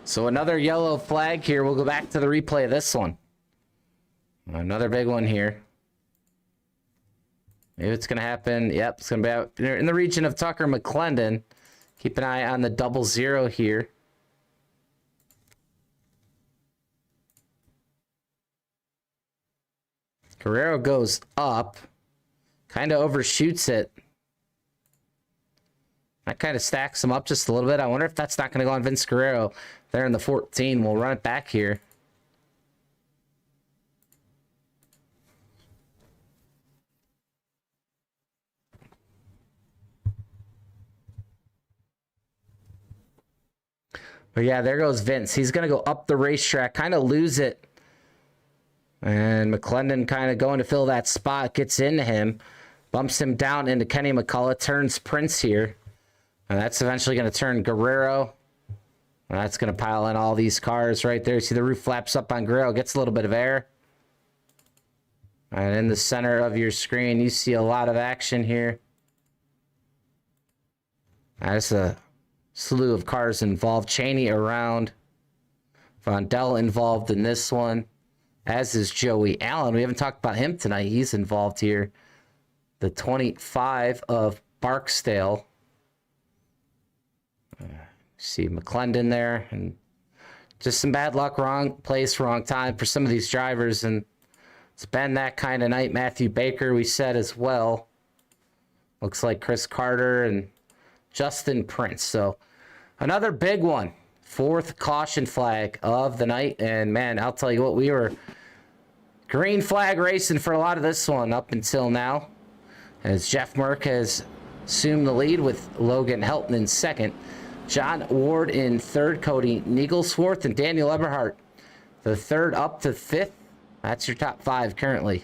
Speaker 1: So another yellow flag here. We'll go back to the replay of this one. Another big one here. Maybe it's going to happen. Yep, it's going to be out in the region of Tucker McClendon. Keep an eye on the 00 here. Guerrero goes up. Kind of overshoots it. That kind of stacks him up just a little bit. I wonder if that's not going to go on Vince Guerrero. There in the 14. We'll run it back here. But yeah, there goes Vince. He's going to go up the racetrack, kind of lose it. And McClendon kind of going to fill that spot, gets into him, bumps him down into Kenny McCullough, turns Prince here. And that's eventually going to turn Guerrero. And that's going to pile in all these cars right there. See the roof flaps up on Guerrero, gets a little bit of air. And in the center of your screen, you see a lot of action here. That's a slew of cars involved. Cheney around. Vondell involved in this one, as is Joey Allen. We haven't talked about him tonight. He's involved here. The 25 of Barksdale. See McClendon there. And just some bad luck, wrong place, wrong time for some of these drivers. And it's been that kind of night. Matthew Baker, we said as well. Looks like Chris Carter and Justin Prince. So another big one. Fourth caution flag of the night. And man, I'll tell you what, we were green flag racing for a lot of this one up until now. As Jeff Merck has assumed the lead with Logan Helton in second. John Ward in third. Cody Niegels fourth. And Daniel Eberhardt, the third up to fifth. That's your top five currently.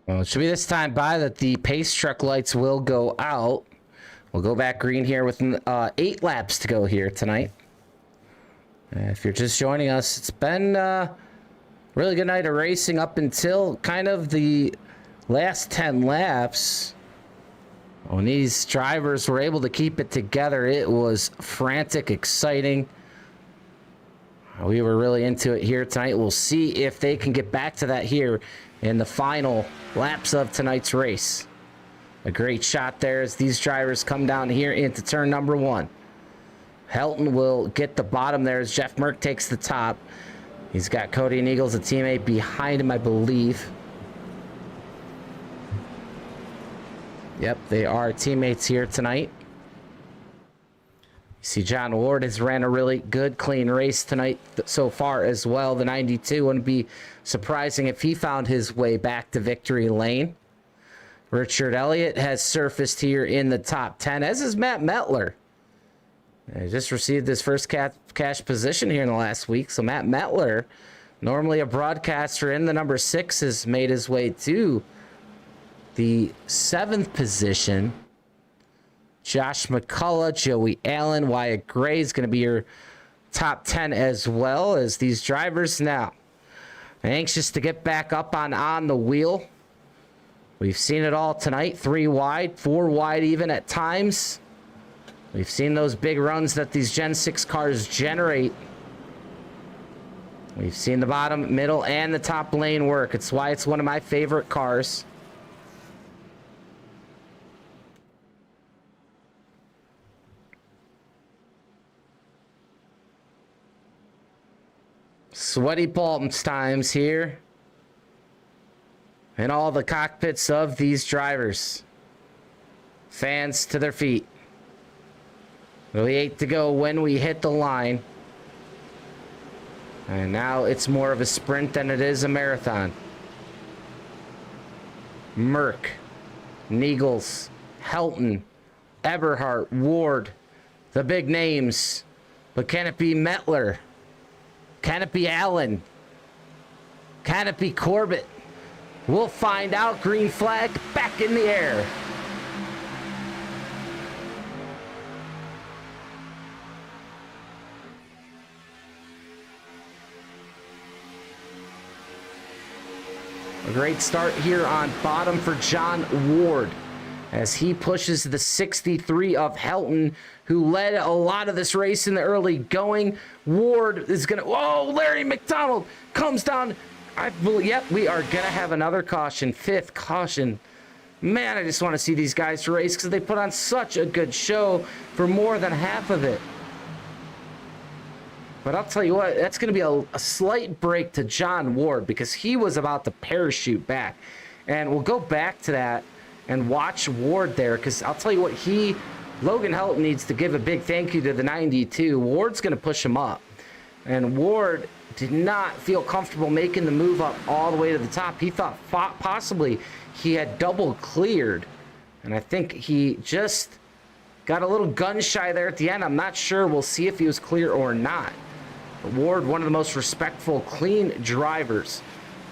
Speaker 1: Well, it should be this time by that the pace truck lights will go out. We'll go back green here with 8 laps to go here tonight. If you're just joining us, it's been a really good night of racing up until kind of the last 10 laps. When these drivers were able to keep it together, it was frantic, exciting. We were really into it here tonight. We'll see if they can get back to that here in the final laps of tonight's race. A great shot there as these drivers come down here into turn number 1. Helton will get the bottom there as Jeff Merck takes the top. He's got Cody Niegels, a teammate, behind him, I believe. Yep, they are teammates here tonight. You see John Ward has ran a really good, clean race tonight so far as well. The 92 wouldn't be surprising if he found his way back to victory lane. Richard Elliott has surfaced here in the top 10, as is Matt Metler. He just received his first cash position here in the last week. So Matt Metler, normally a broadcaster in the number 6, has made his way to the 7th position. Josh McCullough, Joey Allen, Wyatt Gray is going to be your top 10 as well, as these drivers now anxious to get back up on the wheel. We've seen it all tonight. 3 wide, 4 wide even at times. We've seen those big runs that these Gen-6 cars generate. We've seen the bottom, middle, and the top lane work. It's why it's one of my favorite cars. Sweaty palms times here in all the cockpits of these drivers. Fans to their feet. Really 8 to go when we hit the line. And now it's more of a sprint than it is a marathon. Merck, Niegels, Helton, Eberhardt, Ward, the big names. But can it be Mettler? Can it be Allen? Can it be Corbett? We'll find out. Green flag back in the air. A great start here on bottom for John Ward as he pushes the 63 of Helton, who led a lot of this race in the early going. Ward is going to... Whoa, Larry McDonald comes down. I believe, yep, we are going to have another caution. 5th caution. Man, I just want to see these guys race because they put on such a good show for more than half of it. But I'll tell you what, that's going to be a slight break to John Ward because he was about to parachute back. And we'll go back to that and watch Ward there because I'll tell you what, Logan Helton needs to give a big thank you to the 92. Ward's going to push him up. And Ward did not feel comfortable making the move up all the way to the top. He thought possibly he had double cleared. And I think he just got a little gun shy there at the end. I'm not sure. We'll see if he was clear or not. Ward, one of the most respectful, clean drivers.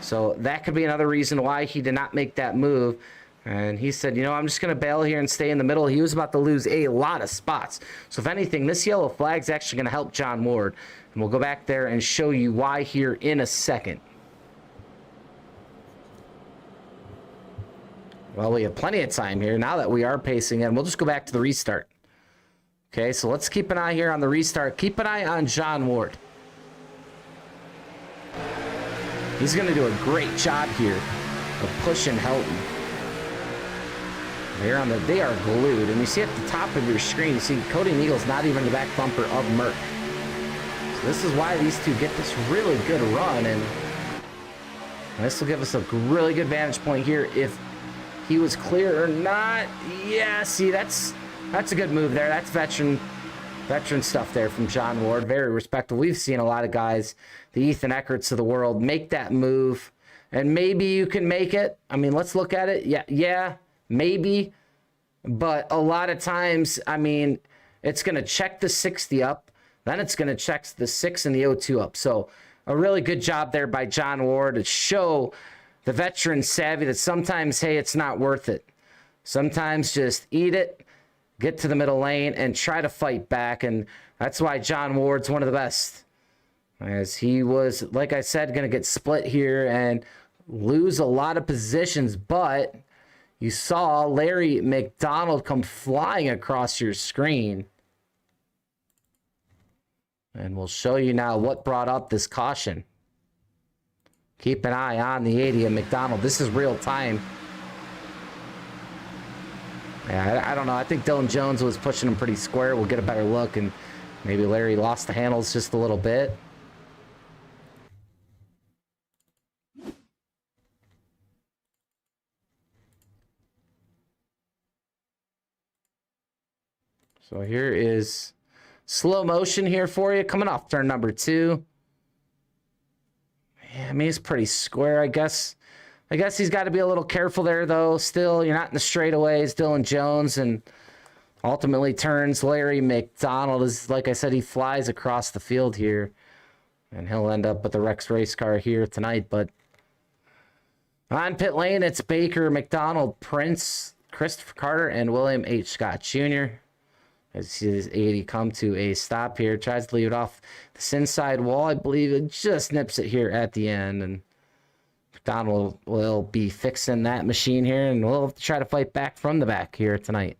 Speaker 1: So that could be another reason why he did not make that move. And he said, you know, I'm just going to bail here and stay in the middle. He was about to lose a lot of spots. So if anything, this yellow flag is actually going to help John Ward. And we'll go back there and show you why here in a second. Well, we have plenty of time here now that we are pacing in. We'll just go back to the restart. Okay, so let's keep an eye here on the restart. Keep an eye on John Ward. He's going to do a great job here of pushing Helton. They are glued, and you see at the top of your screen, you see Cody Niegels not even the back bumper of Merck. So this is why these two get this really good run, and this will give us a really good vantage point here if he was clear or not. Yeah, see, that's a good move there. That's veteran stuff there from John Ward. Very respectable. We've seen a lot of guys, the Ethan Eckerts of the world, make that move, and maybe you can make it. I mean, let's look at it. Yeah, maybe. But a lot of times, I mean, it's going to check the 60 up, then it's going to check the 6 and the 02 up. So a really good job there by John Ward to show the veteran savvy that sometimes, hey, it's not worth it. Sometimes just eat it, get to the middle lane, and try to fight back. And that's why John Ward's one of the best. As he was, like I said, going to get split here and lose a lot of positions. But you saw Larry McDonald come flying across your screen. And we'll show you now what brought up this caution. Keep an eye on the 80 of McDonald. This is real time. Yeah, I don't know. I think Dylan Jones was pushing him pretty square. We'll get a better look, and maybe Larry lost the handles just a little bit. So here is slow motion here for you, coming off turn number 2. Yeah, I mean, it's pretty square, I guess. I guess he's got to be a little careful there, though. Still, you're not in the straightaways. Dylan Jones, and ultimately turns Larry McDonald. Is, like I said, he flies across the field here, and he'll end up with the Rex race car here tonight. But on pit lane, it's Baker, McDonald, Prince, Christopher Carter, and William H. Scott Jr. As his 80 come to a stop here, tries to leave it off this inside wall. I believe it just nips it here at the end, and McDonald will be fixing that machine here, and we'll have to try to fight back from the back here tonight.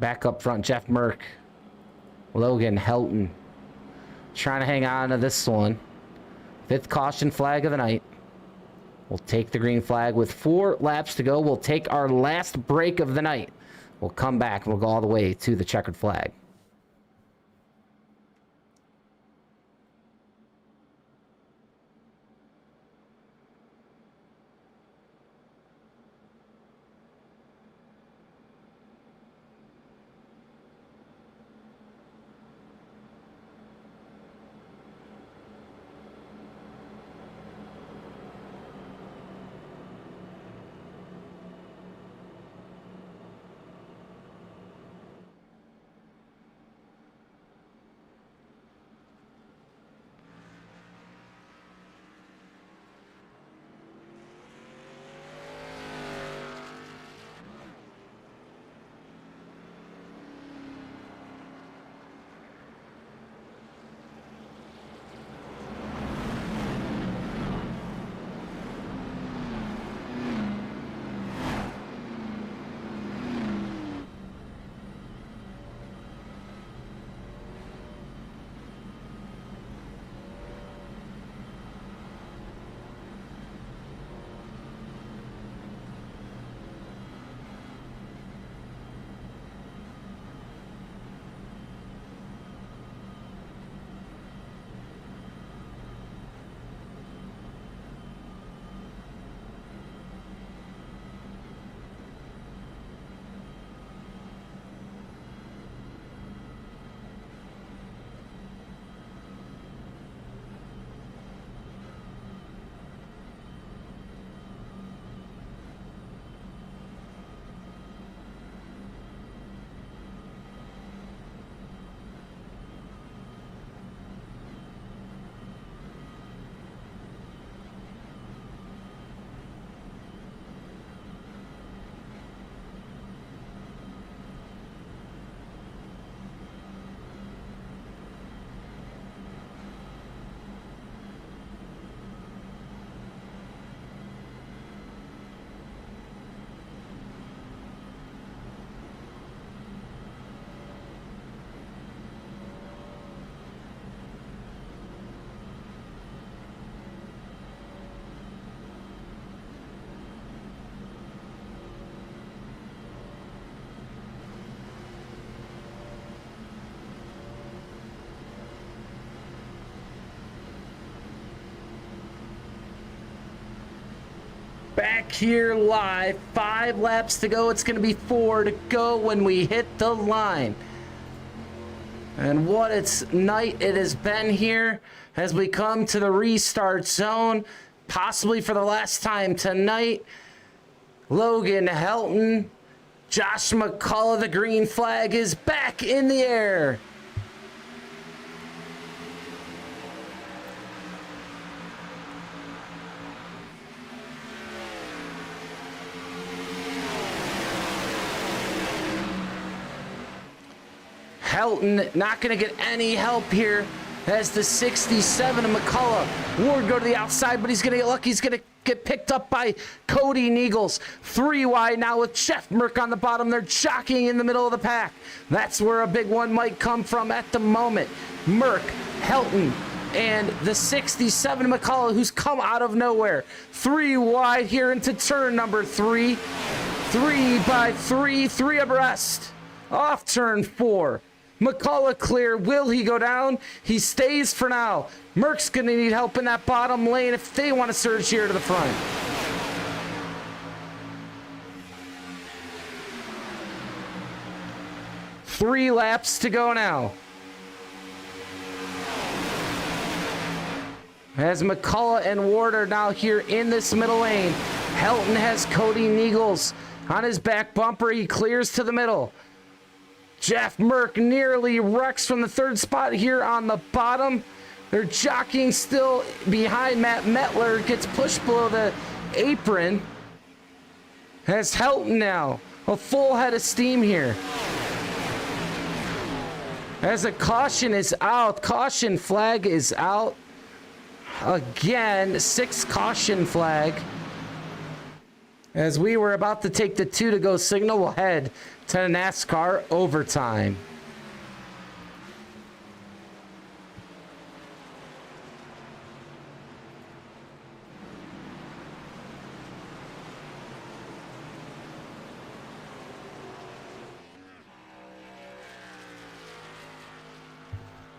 Speaker 1: Back up front, Jeff Merck, Logan Helton, trying to hang on to this one. 5th caution flag of the night. We'll take the green flag with 4 laps to go. We'll take our last break of the night. We'll come back and we'll go all the way to the checkered flag. back here live. 5 laps to go. It's going to be 4 to go when we hit the line. And what a night it has been here as we come to the restart zone, possibly for the last time tonight. Logan Helton, Josh McCullough, the green flag is back in the air. Helton not going to get any help here as the 67 of McCullough. Ward go to the outside, but he's going to get lucky. He's going to get picked up by Cody Neagles. 3 wide now with Jeff Merck on the bottom. They're jockeying in the middle of the pack. That's where a big one might come from at the moment. Merck, Helton, and the 67 McCullough, who's come out of nowhere. 3 wide here into turn number 3. 3 by 3, 3 abreast. Off turn 4. McCullough clear. Will he go down? He stays for now. Merck's going to need help in that bottom lane if they want to surge here to the front. Three laps to go now. As McCullough and Ward are now here in this middle lane. Helton has Cody Neagles on his back bumper. He clears to the middle. Jeff Merck nearly wrecks from the 3rd spot here on the bottom. They're jockeying still behind Matt Metler. Gets pushed below the apron. Has Helton now. A full head of steam here. As a caution is out. Caution flag is out. Again, 6th caution flag. As we were about to take the 2 to go signal, we'll head to NASCAR overtime.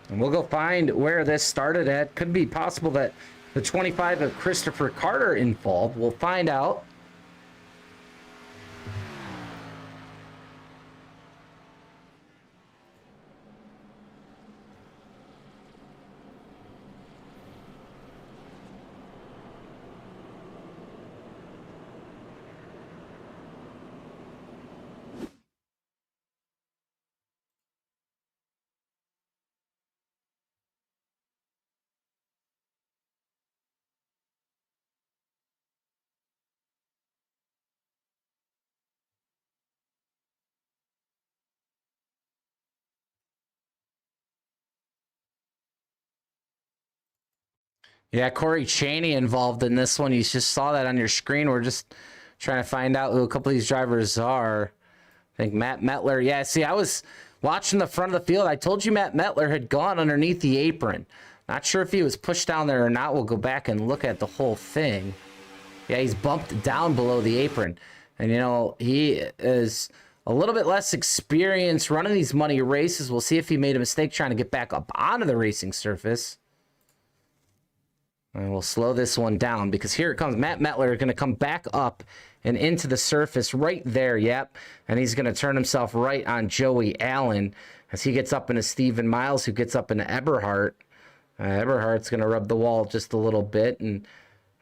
Speaker 1: And we'll go find where this started at. Could be possible that the 25 of Christopher Carter involved. We'll find out. Yeah, Corey Chaney involved in this one. You just saw that on your screen. We're just trying to find out who a couple of these drivers are. I think Matt Metler. Yeah, see, I was watching the front of the field. I told you Matt Metler had gone underneath the apron. Not sure if he was pushed down there or not. We'll go back and look at the whole thing. Yeah, he's bumped down below the apron. And, you know, he is a little bit less experienced running these money races. We'll see if he made a mistake trying to get back up onto the racing surface. And we'll slow this one down because here it comes. Matt Metler going to come back up and into the surface right there. Yep. And he's going to turn himself right on Joey Allen as he gets up into Steven Miles, who gets up into Eberhardt. Eberhardt's going to rub the wall just a little bit. And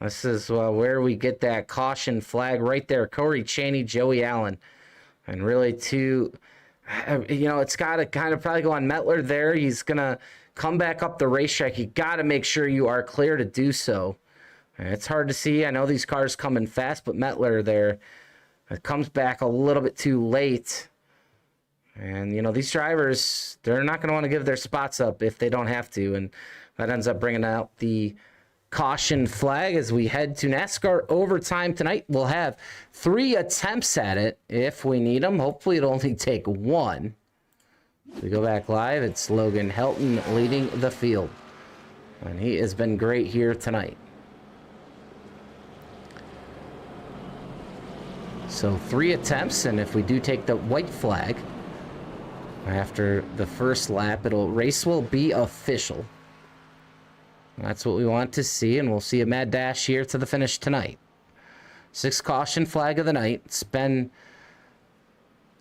Speaker 1: this is where we get that caution flag right there. Corey Chaney, Joey Allen. And really, it's got to kind of probably go on Metler there. He's going to come back up the racetrack. You got to make sure you are clear to do so. It's hard to see. I know these cars coming fast, but Metler there comes back a little bit too late. And, you know, these drivers, they're not going to want to give their spots up if they don't have to. And that ends up bringing out the caution flag as we head to NASCAR overtime tonight. We'll have 3 attempts at it if we need them. Hopefully it'll only take 1. We go back live. It's Logan Helton leading the field. And he has been great here tonight. So 3 attempts, and if we do take the white flag after the first lap, race will be official. That's what we want to see, and we'll see a mad dash here to the finish tonight. Sixth caution flag of the night. It's been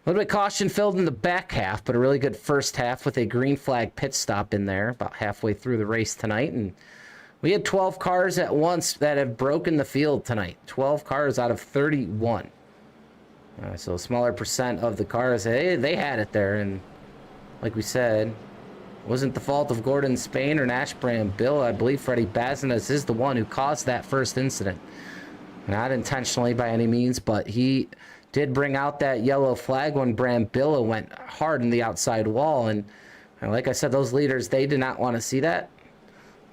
Speaker 1: a little bit caution filled in the back half, but a really good first half with a green flag pit stop in there about halfway through the race tonight. And we had 12 cars at once that have broken the field tonight. 12 cars out of 31. So a smaller percent of the cars, they had it there. And like we said, it wasn't the fault of Gordon Spain or Nash Bill. I believe Freddie Bazinas is the one who caused that first incident. Not intentionally by any means, but he did bring out that yellow flag when Brambilla went hard in the outside wall. And like I said, those leaders, they did not want to see that.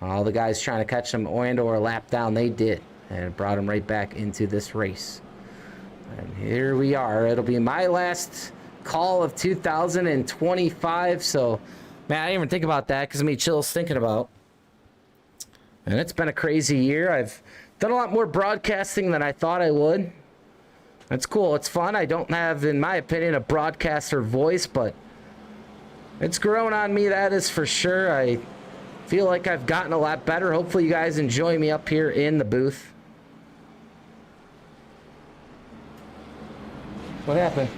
Speaker 1: All the guys trying to catch him or a lap down, they did. And it brought him right back into this race. And here we are. It'll be my last call of 2025. So, man, I didn't even think about that because I mean, chills thinking about. And it's been a crazy year. I've done a lot more broadcasting than I thought I would. It's cool. It's fun. I don't have, in my opinion, a broadcaster voice, but it's grown on me, that is for sure. I feel like I've gotten a lot better. Hopefully you guys enjoy me up here in the booth. What happened?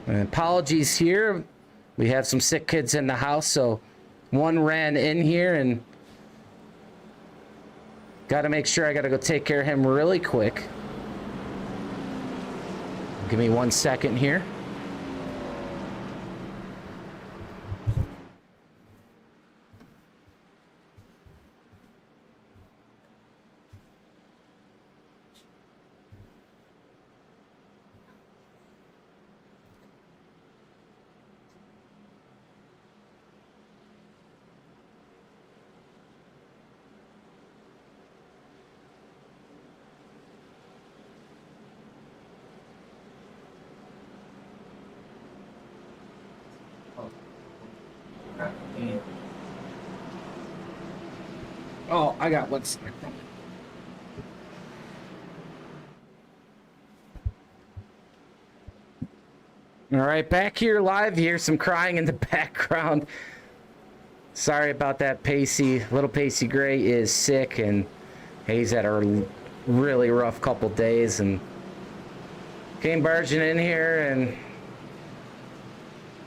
Speaker 1: And apologies here. We have some sick kids in the house, so one ran in here and got to make sure I got to go take care of him really quick. Give me 1 second here. Oh, I got 1 second. All right, back here live. You hear some crying in the background. Sorry about that, Pacey. Little Pacey Gray is sick, and he's had a really rough couple days, and came barging in here, and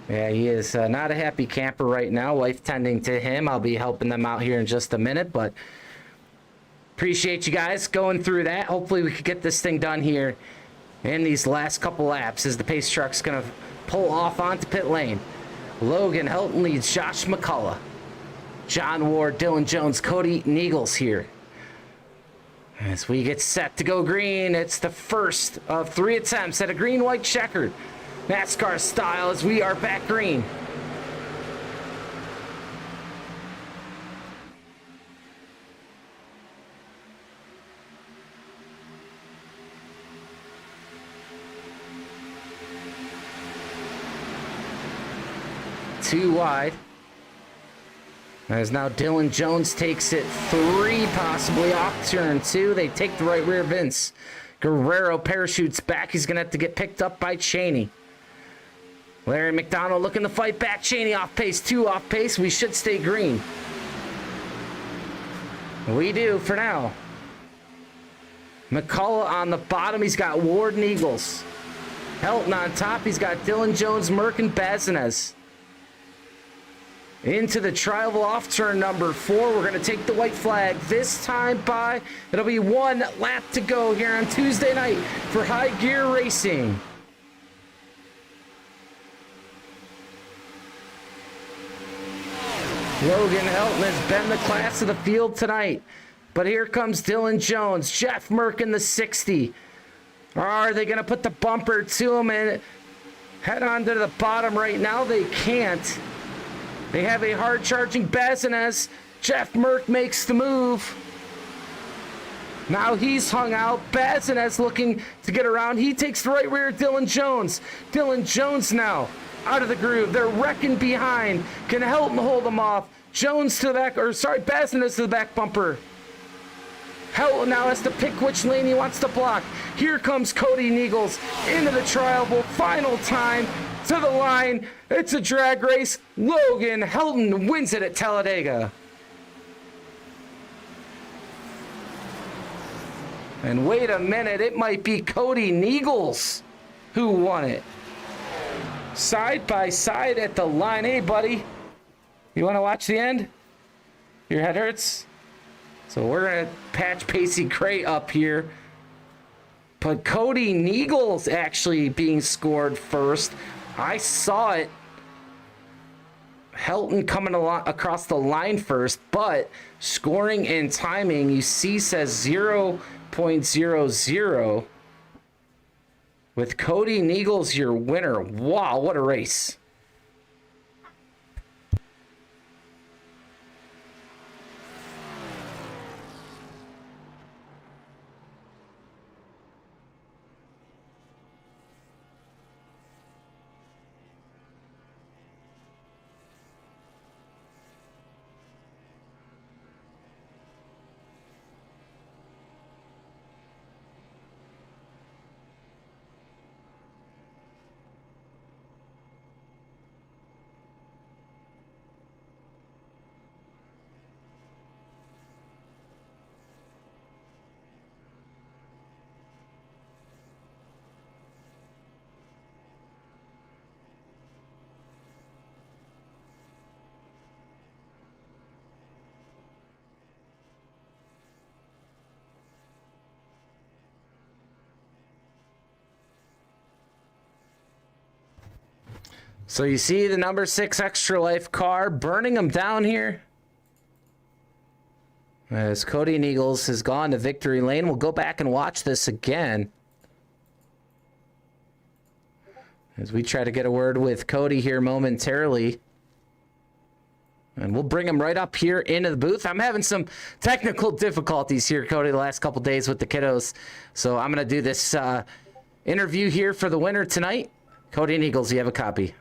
Speaker 1: yeah, he is not a happy camper right now. Wife tending to him. I'll be helping them out here in just a minute, but appreciate you guys going through that. Hopefully we could get this thing done here in these last couple laps as the pace truck's going to pull off onto pit lane. Logan Helton leads Josh McCullough. John Ward, Dylan Jones, Cody Eaton Eagles here. As we get set to go green, it's the first of 3 attempts at a green-white checkered NASCAR style as we are back green. Too wide. As now Dylan Jones takes it 3, possibly off turn 2. They take the right rear, Vince. Guerrero parachutes back. He's going to have to get picked up by Cheney. Larry McDonald looking to fight back. Cheney off pace, 2 off pace. We should stay green. We do for now. McCullough on the bottom. He's got Ward and Eagles. Helton on top. He's got Dylan Jones, Merck, and Bazinez. Into the tribal off turn number 4. We're going to take the white flag this time by. It'll be 1 lap to go here on Tuesday night for High Gear Racing. Logan Helton has been the class of the field tonight. But here comes Dylan Jones, Jeff Merck in the 60. Are they going to put the bumper to him and head on to the bottom right now? They can't. They have a hard-charging Bazinez. Jeff Merck makes the move. Now he's hung out. Bazinez looking to get around. He takes the right rear. Dylan Jones. Dylan Jones now out of the groove. They're wrecking behind. Can Helton hold them off? Jones to the back, or sorry, Bazinez to the back bumper. Helton now has to pick which lane he wants to block. Here comes Cody Niegels into the trial. Final time to the line. It's a drag race. Logan Helton wins it at Talladega. And wait a minute, it might be Cody Niegels who won it. Side by side at the line. Hey, buddy, you want to watch the end? Your head hurts? So we're going to patch Pacey Cray up here. But Cody Niegels actually being scored first. I saw it. Helton coming across the line first, but scoring and timing, you see, says 0.00. With Cody Niegels your winner. Wow, what a race. So you see the number 6 Extra Life car burning them down here. As Cody Niegels has gone to victory lane. We'll go back and watch this again. As we try to get a word with Cody here momentarily. And we'll bring him right up here into the booth. I'm having some technical difficulties here, Cody, the last couple days with the kiddos. So I'm going to do this interview here for the winner tonight. Cody Niegels, you have a copy.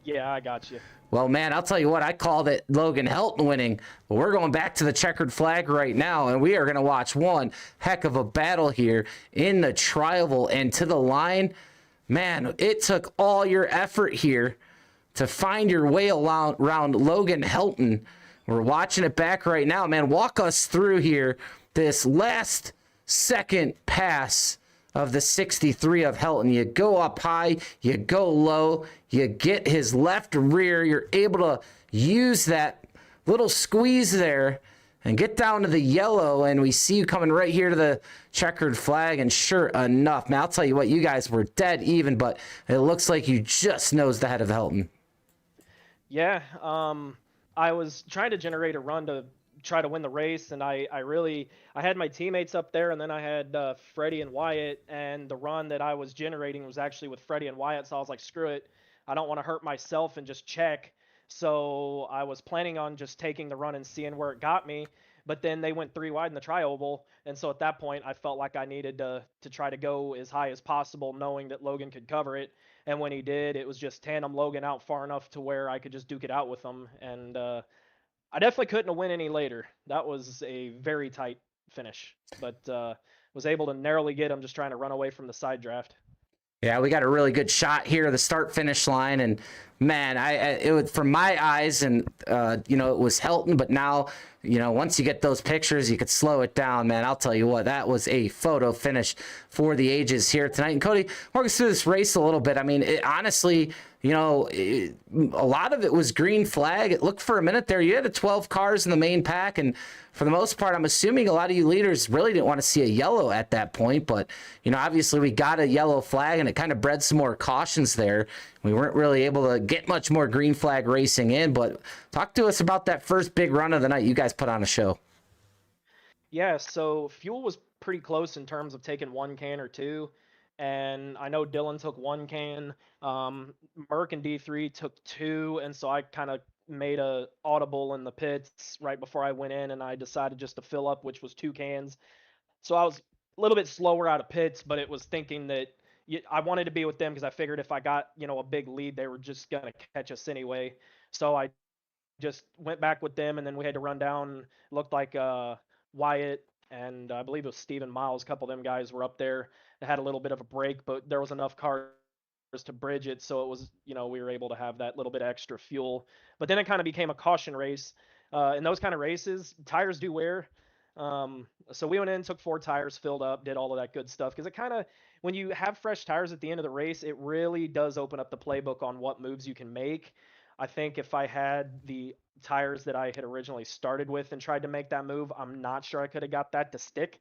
Speaker 2: Yeah, I got you.
Speaker 1: Well, man, I'll tell you what, I called it Logan Helton winning, but we're going back to the checkered flag right now, and we are going to watch one heck of a battle here in the tribal and to the line. Man, it took all your effort here to find your way around Logan Helton. We're watching it back right now. Man, walk us through here this last second pass of the 63 of Helton. You go up high, you go low, you get his left rear. You're able to use that little squeeze there and get down to the yellow, and we see you coming right here to the checkered flag, and sure enough, man, I'll tell you what, you guys were dead even, but it looks like you just nosed ahead of Helton.
Speaker 2: Yeah, I was trying to generate a run to try to win the race, and I had my teammates up there, and then I had Freddie and Wyatt, and the run that I was generating was actually with Freddie and Wyatt, so I was like, screw it, I don't want to hurt myself and just check. So I was planning on just taking the run and seeing where it got me, but then they went 3 wide in the tri-oval, and so at that point I felt like I needed to try to go as high as possible, knowing that Logan could cover it. And when he did, it was just tandem Logan out far enough to where I could just duke it out with him, and I definitely couldn't have win any later. That was a very tight finish, but was able to narrowly get him just trying to run away from the side draft.
Speaker 1: Yeah, we got a really good shot here of the start-finish line, and man, it was from my eyes, and it was Helton, but now, once you get those pictures, you could slow it down, man. I'll tell you what, that was a photo finish for the ages here tonight. And Cody, walk us through this race a little bit. I mean, honestly, a lot of it was green flag. It looked for a minute there. You had the 12 cars in the main pack, and for the most part, I'm assuming a lot of you leaders really didn't want to see a yellow at that point. But, obviously we got a yellow flag, and it kind of bred some more cautions there. We weren't really able to get much more green flag racing in. But talk to us about that first big run of the night. You guys put on a show.
Speaker 2: Yeah, so fuel was pretty close in terms of taking 1 can or 2. And I know Dylan took 1 can, Merck and D3 took 2, and so I kind of made a audible in the pits right before I went in, and I decided just to fill up, which was 2 cans. So I was a little bit slower out of pits, but it was thinking that I wanted to be with them because I figured if I got, a big lead, they were just going to catch us anyway. So I just went back with them, and then we had to run down. Looked like Wyatt and I believe it was Steven Miles. A couple of them guys were up there. They had a little bit of a break, but there was enough cars to bridge it, so it was, we were able to have that little bit of extra fuel. But then it kind of became a caution race. In those kind of races, tires do wear. So we went in, took 4 tires, filled up, did all of that good stuff because it kind of, when you have fresh tires at the end of the race, it really does open up the playbook on what moves you can make. I think if I had the tires that I had originally started with and tried to make that move, I'm not sure I could have got that to stick.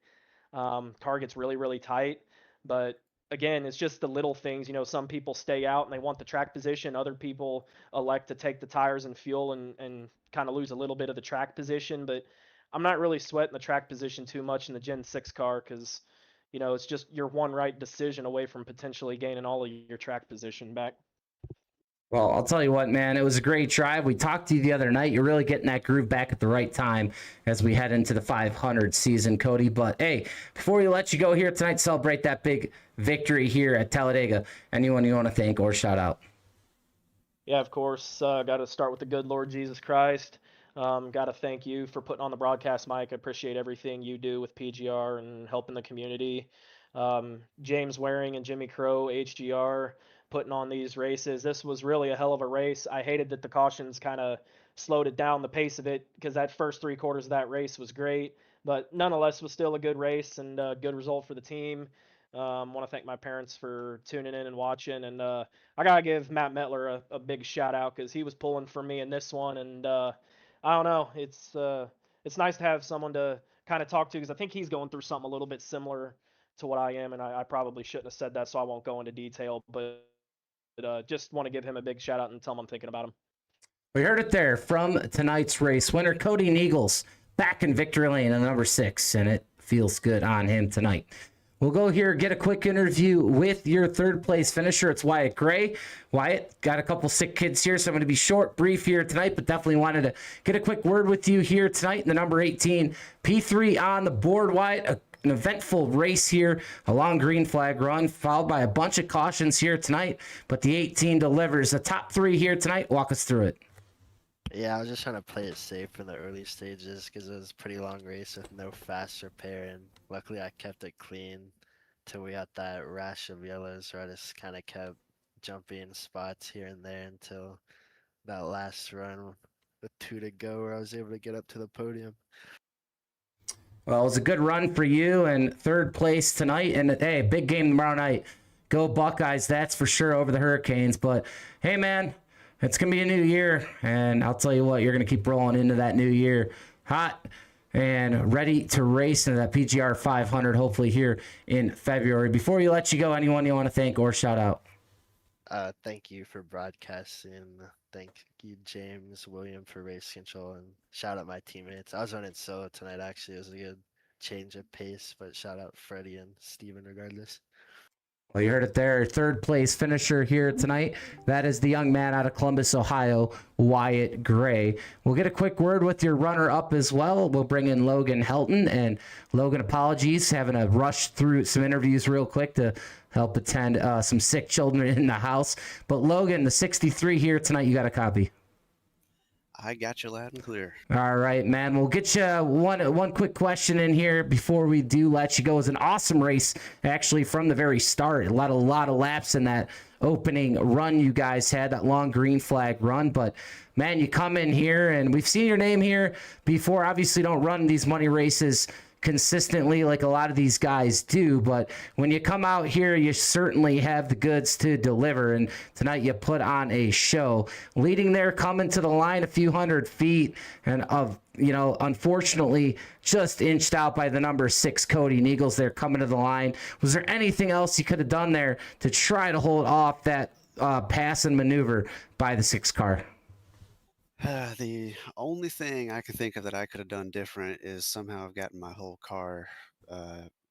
Speaker 2: Target's really, really tight. But again, it's just the little things. Some people stay out and they want the track position. Other people elect to take the tires and fuel and kind of lose a little bit of the track position. But I'm not really sweating the track position too much in the Gen-6 car because, it's just your one right decision away from potentially gaining all of your track position back.
Speaker 1: Well, I'll tell you what, man, it was a great drive. We talked to you the other night. You're really getting that groove back at the right time as we head into the 500 season, Cody. But hey, before we let you go here tonight, celebrate that big victory here at Talladega. Anyone you want to thank or shout out?
Speaker 2: Yeah, of course. Got to start with the good Lord Jesus Christ. Got to thank you for putting on the broadcast, Mike. I appreciate everything you do with PGR and helping the community. James Waring and Jimmy Crow, HGR, putting on these races. This was really a hell of a race. I hated that the cautions kind of slowed it down, the pace of it, because that first 3 quarters of that race was great. But nonetheless, was still a good race and a good result for the team. Want to thank my parents for tuning in and watching. And I got to give Matt Metler a big shout out because he was pulling for me in this one. And I don't know. It's nice to have someone to kind of talk to because I think he's going through something a little bit similar to what I am, and I probably shouldn't have said that, so I won't go into detail. But just want to give him a big shout out and tell him I'm thinking about him.
Speaker 1: We heard it there from tonight's race winner, Cody Eagles, back in victory lane at number 6, and it feels good on him tonight. We'll go here, get a quick interview with your third place finisher. It's Wyatt Gray. Wyatt, got a couple sick kids here, so I'm going to be short, brief here tonight, but definitely wanted to get a quick word with you here tonight in the number 18. P3 on the board, Wyatt. An eventful race here, a long green flag run, followed by a bunch of cautions here tonight, but the 18 delivers. The top 3 here tonight. Walk us through it.
Speaker 3: Yeah, I was just trying to play it safe in the early stages because it was a pretty long race with no fast repair, and luckily I kept it clean till we got that rash of yellows where I just kind of kept jumping spots here and there until that last run with 2 to go where I was able to get up to the podium.
Speaker 1: Well, it was a good run for you and third place tonight, and hey, big game tomorrow night. Go Buckeyes, that's for sure, over the Hurricanes. But hey, man, it's going to be a new year, and I'll tell you what, you're going to keep rolling into that new year hot and ready to race into that PGR 500, hopefully here in February. Before you let you go, anyone you want to thank or shout out?
Speaker 3: Thank you for broadcasting. Thank you, James, William, for race control, and shout out my teammates. I was running solo tonight, actually. It was a good change of pace, but shout out Freddie and Steven regardless.
Speaker 1: Well, you heard it there. Third place finisher here tonight. That is the young man out of Columbus, Ohio, Wyatt Gray. We'll get a quick word with your runner-up as well. We'll bring in Logan Helton. And Logan, apologies, having to rush through some interviews real quick to help attend some sick children in the house. But Logan, the 63 here tonight, you got a copy.
Speaker 4: I got you loud and clear.
Speaker 1: All right, man. We'll get you one quick question in here before we do let you go. It was an awesome race, actually, from the very start. A lot of laps in that opening run you guys had, that long green flag run. But, man, you come in here, and we've seen your name here before. Obviously, don't run these money races consistently like a lot of these guys do, but when you come out here, you certainly have the goods to deliver, and tonight you put on a show. Leading there, coming to the line a few hundred feet, and unfortunately just inched out by the number 6 Cody Eagles there coming to the line. Was there anything else you could have done there to try to hold off that pass and maneuver by the 6 car?
Speaker 4: The only thing I could think of that I could have done different is somehow I've gotten my whole car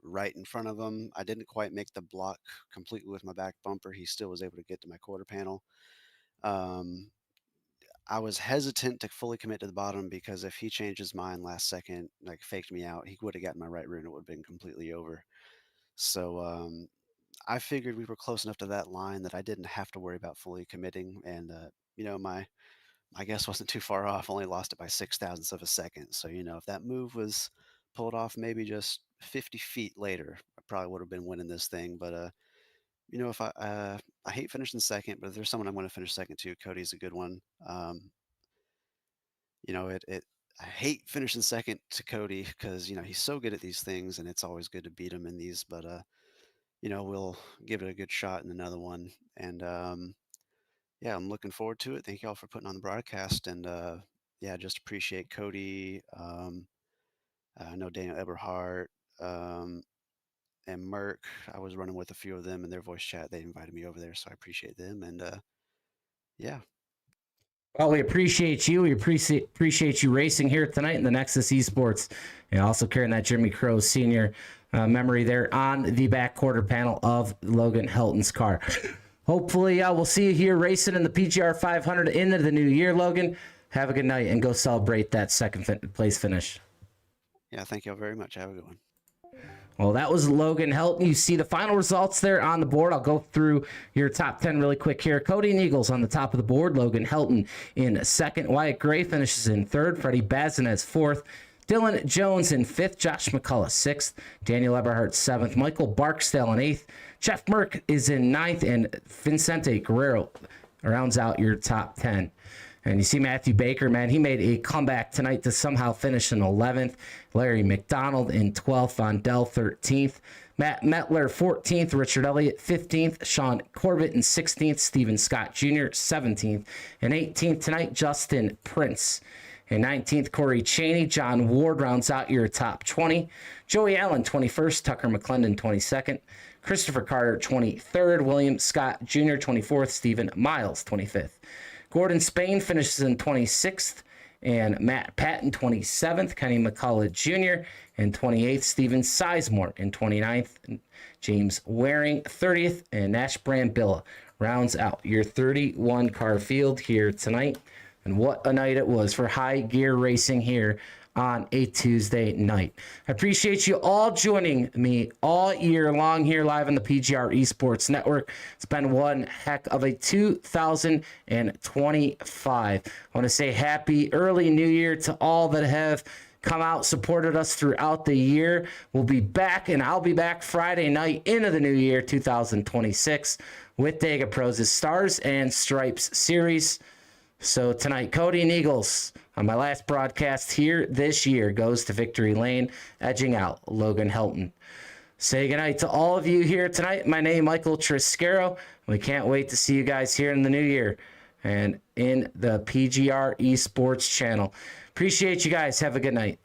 Speaker 4: right in front of him. I didn't quite make the block completely with my back bumper. He still was able to get to my quarter panel. I was hesitant to fully commit to the bottom because if he changed his mind last second, like faked me out, he would have gotten my right rear and it would have been completely over. So I figured we were close enough to that line that I didn't have to worry about fully committing. And, my guess wasn't too far off, only lost it by 6 thousandths of a second. So, if that move was pulled off maybe just 50 feet later, I probably would have been winning this thing. But, if I hate finishing second, but if there's someone I'm going to finish second to, Cody's a good one. I hate finishing second to Cody because, he's so good at these things and it's always good to beat him in these. But, we'll give it a good shot in another one. And, yeah, I'm looking forward to it. Thank you all for putting on the broadcast. And, yeah, just appreciate Cody. I know Daniel Eberhardt, and Merck. I was running with a few of them in their voice chat. They invited me over there, so I appreciate them. And, yeah.
Speaker 1: Well, we appreciate you. We appreciate you racing here tonight in the Nexus eSports, and also carrying that Jimmy Crowe Sr. Memory there on the back quarter panel of Logan Helton's car. Hopefully, we'll see you here racing in the PGR 500 into the new year, Logan. Have a good night and go celebrate that second place finish.
Speaker 4: Yeah, thank you all very much. Have a good one.
Speaker 1: Well, that was Logan Helton. You see the final results there on the board. I'll go through your top 10 really quick here. Cody and Eagles on the top of the board. Logan Helton in second. Wyatt Gray finishes in third. Freddie Bazinez fourth. Dylan Jones in fifth. Josh McCullough sixth. Daniel Eberhardt seventh. Michael Barksdale in eighth. Jeff Merck is in ninth. And Vincente Guerrero rounds out your top 10. And you see Matthew Baker, man, he made a comeback tonight to somehow finish in 11th. Larry McDonald in 12th, Vondell 13th. Matt Metler 14th, Richard Elliott 15th, Sean Corbett in 16th, Stephen Scott Jr. 17th, and 18th tonight, Justin Prince. And 19th, Corey Cheney. John Ward rounds out your top 20. Joey Allen 21st, Tucker McClendon 22nd, Christopher Carter 23rd, William Scott Jr. 24th, Stephen Miles 25th. Gordon Spain finishes in 26th, and Matt Patton 27th, Kenny McCullough Jr. in 28th, Steven Sizemore in 29th, James Waring 30th, and Nash Brambilla rounds out your 31 car field here tonight. And what a night it was for high gear racing here on a Tuesday night. I appreciate you all joining me all year long here live on the PGR eSports Network. It's been one heck of a 2025. I want to say happy early new year to all that have come out, supported us throughout the year. We'll be back, and I'll be back Friday night into the new year 2026 with Dega Pros' Stars and Stripes series. So tonight, Cody and Eagles on my last broadcast here this year goes to victory lane, edging out Logan Helton. Say goodnight to all of you here tonight. My name, Michael Triscaro. We can't wait to see you guys here in the new year and in the PGR eSports channel. Appreciate you guys. Have a good night.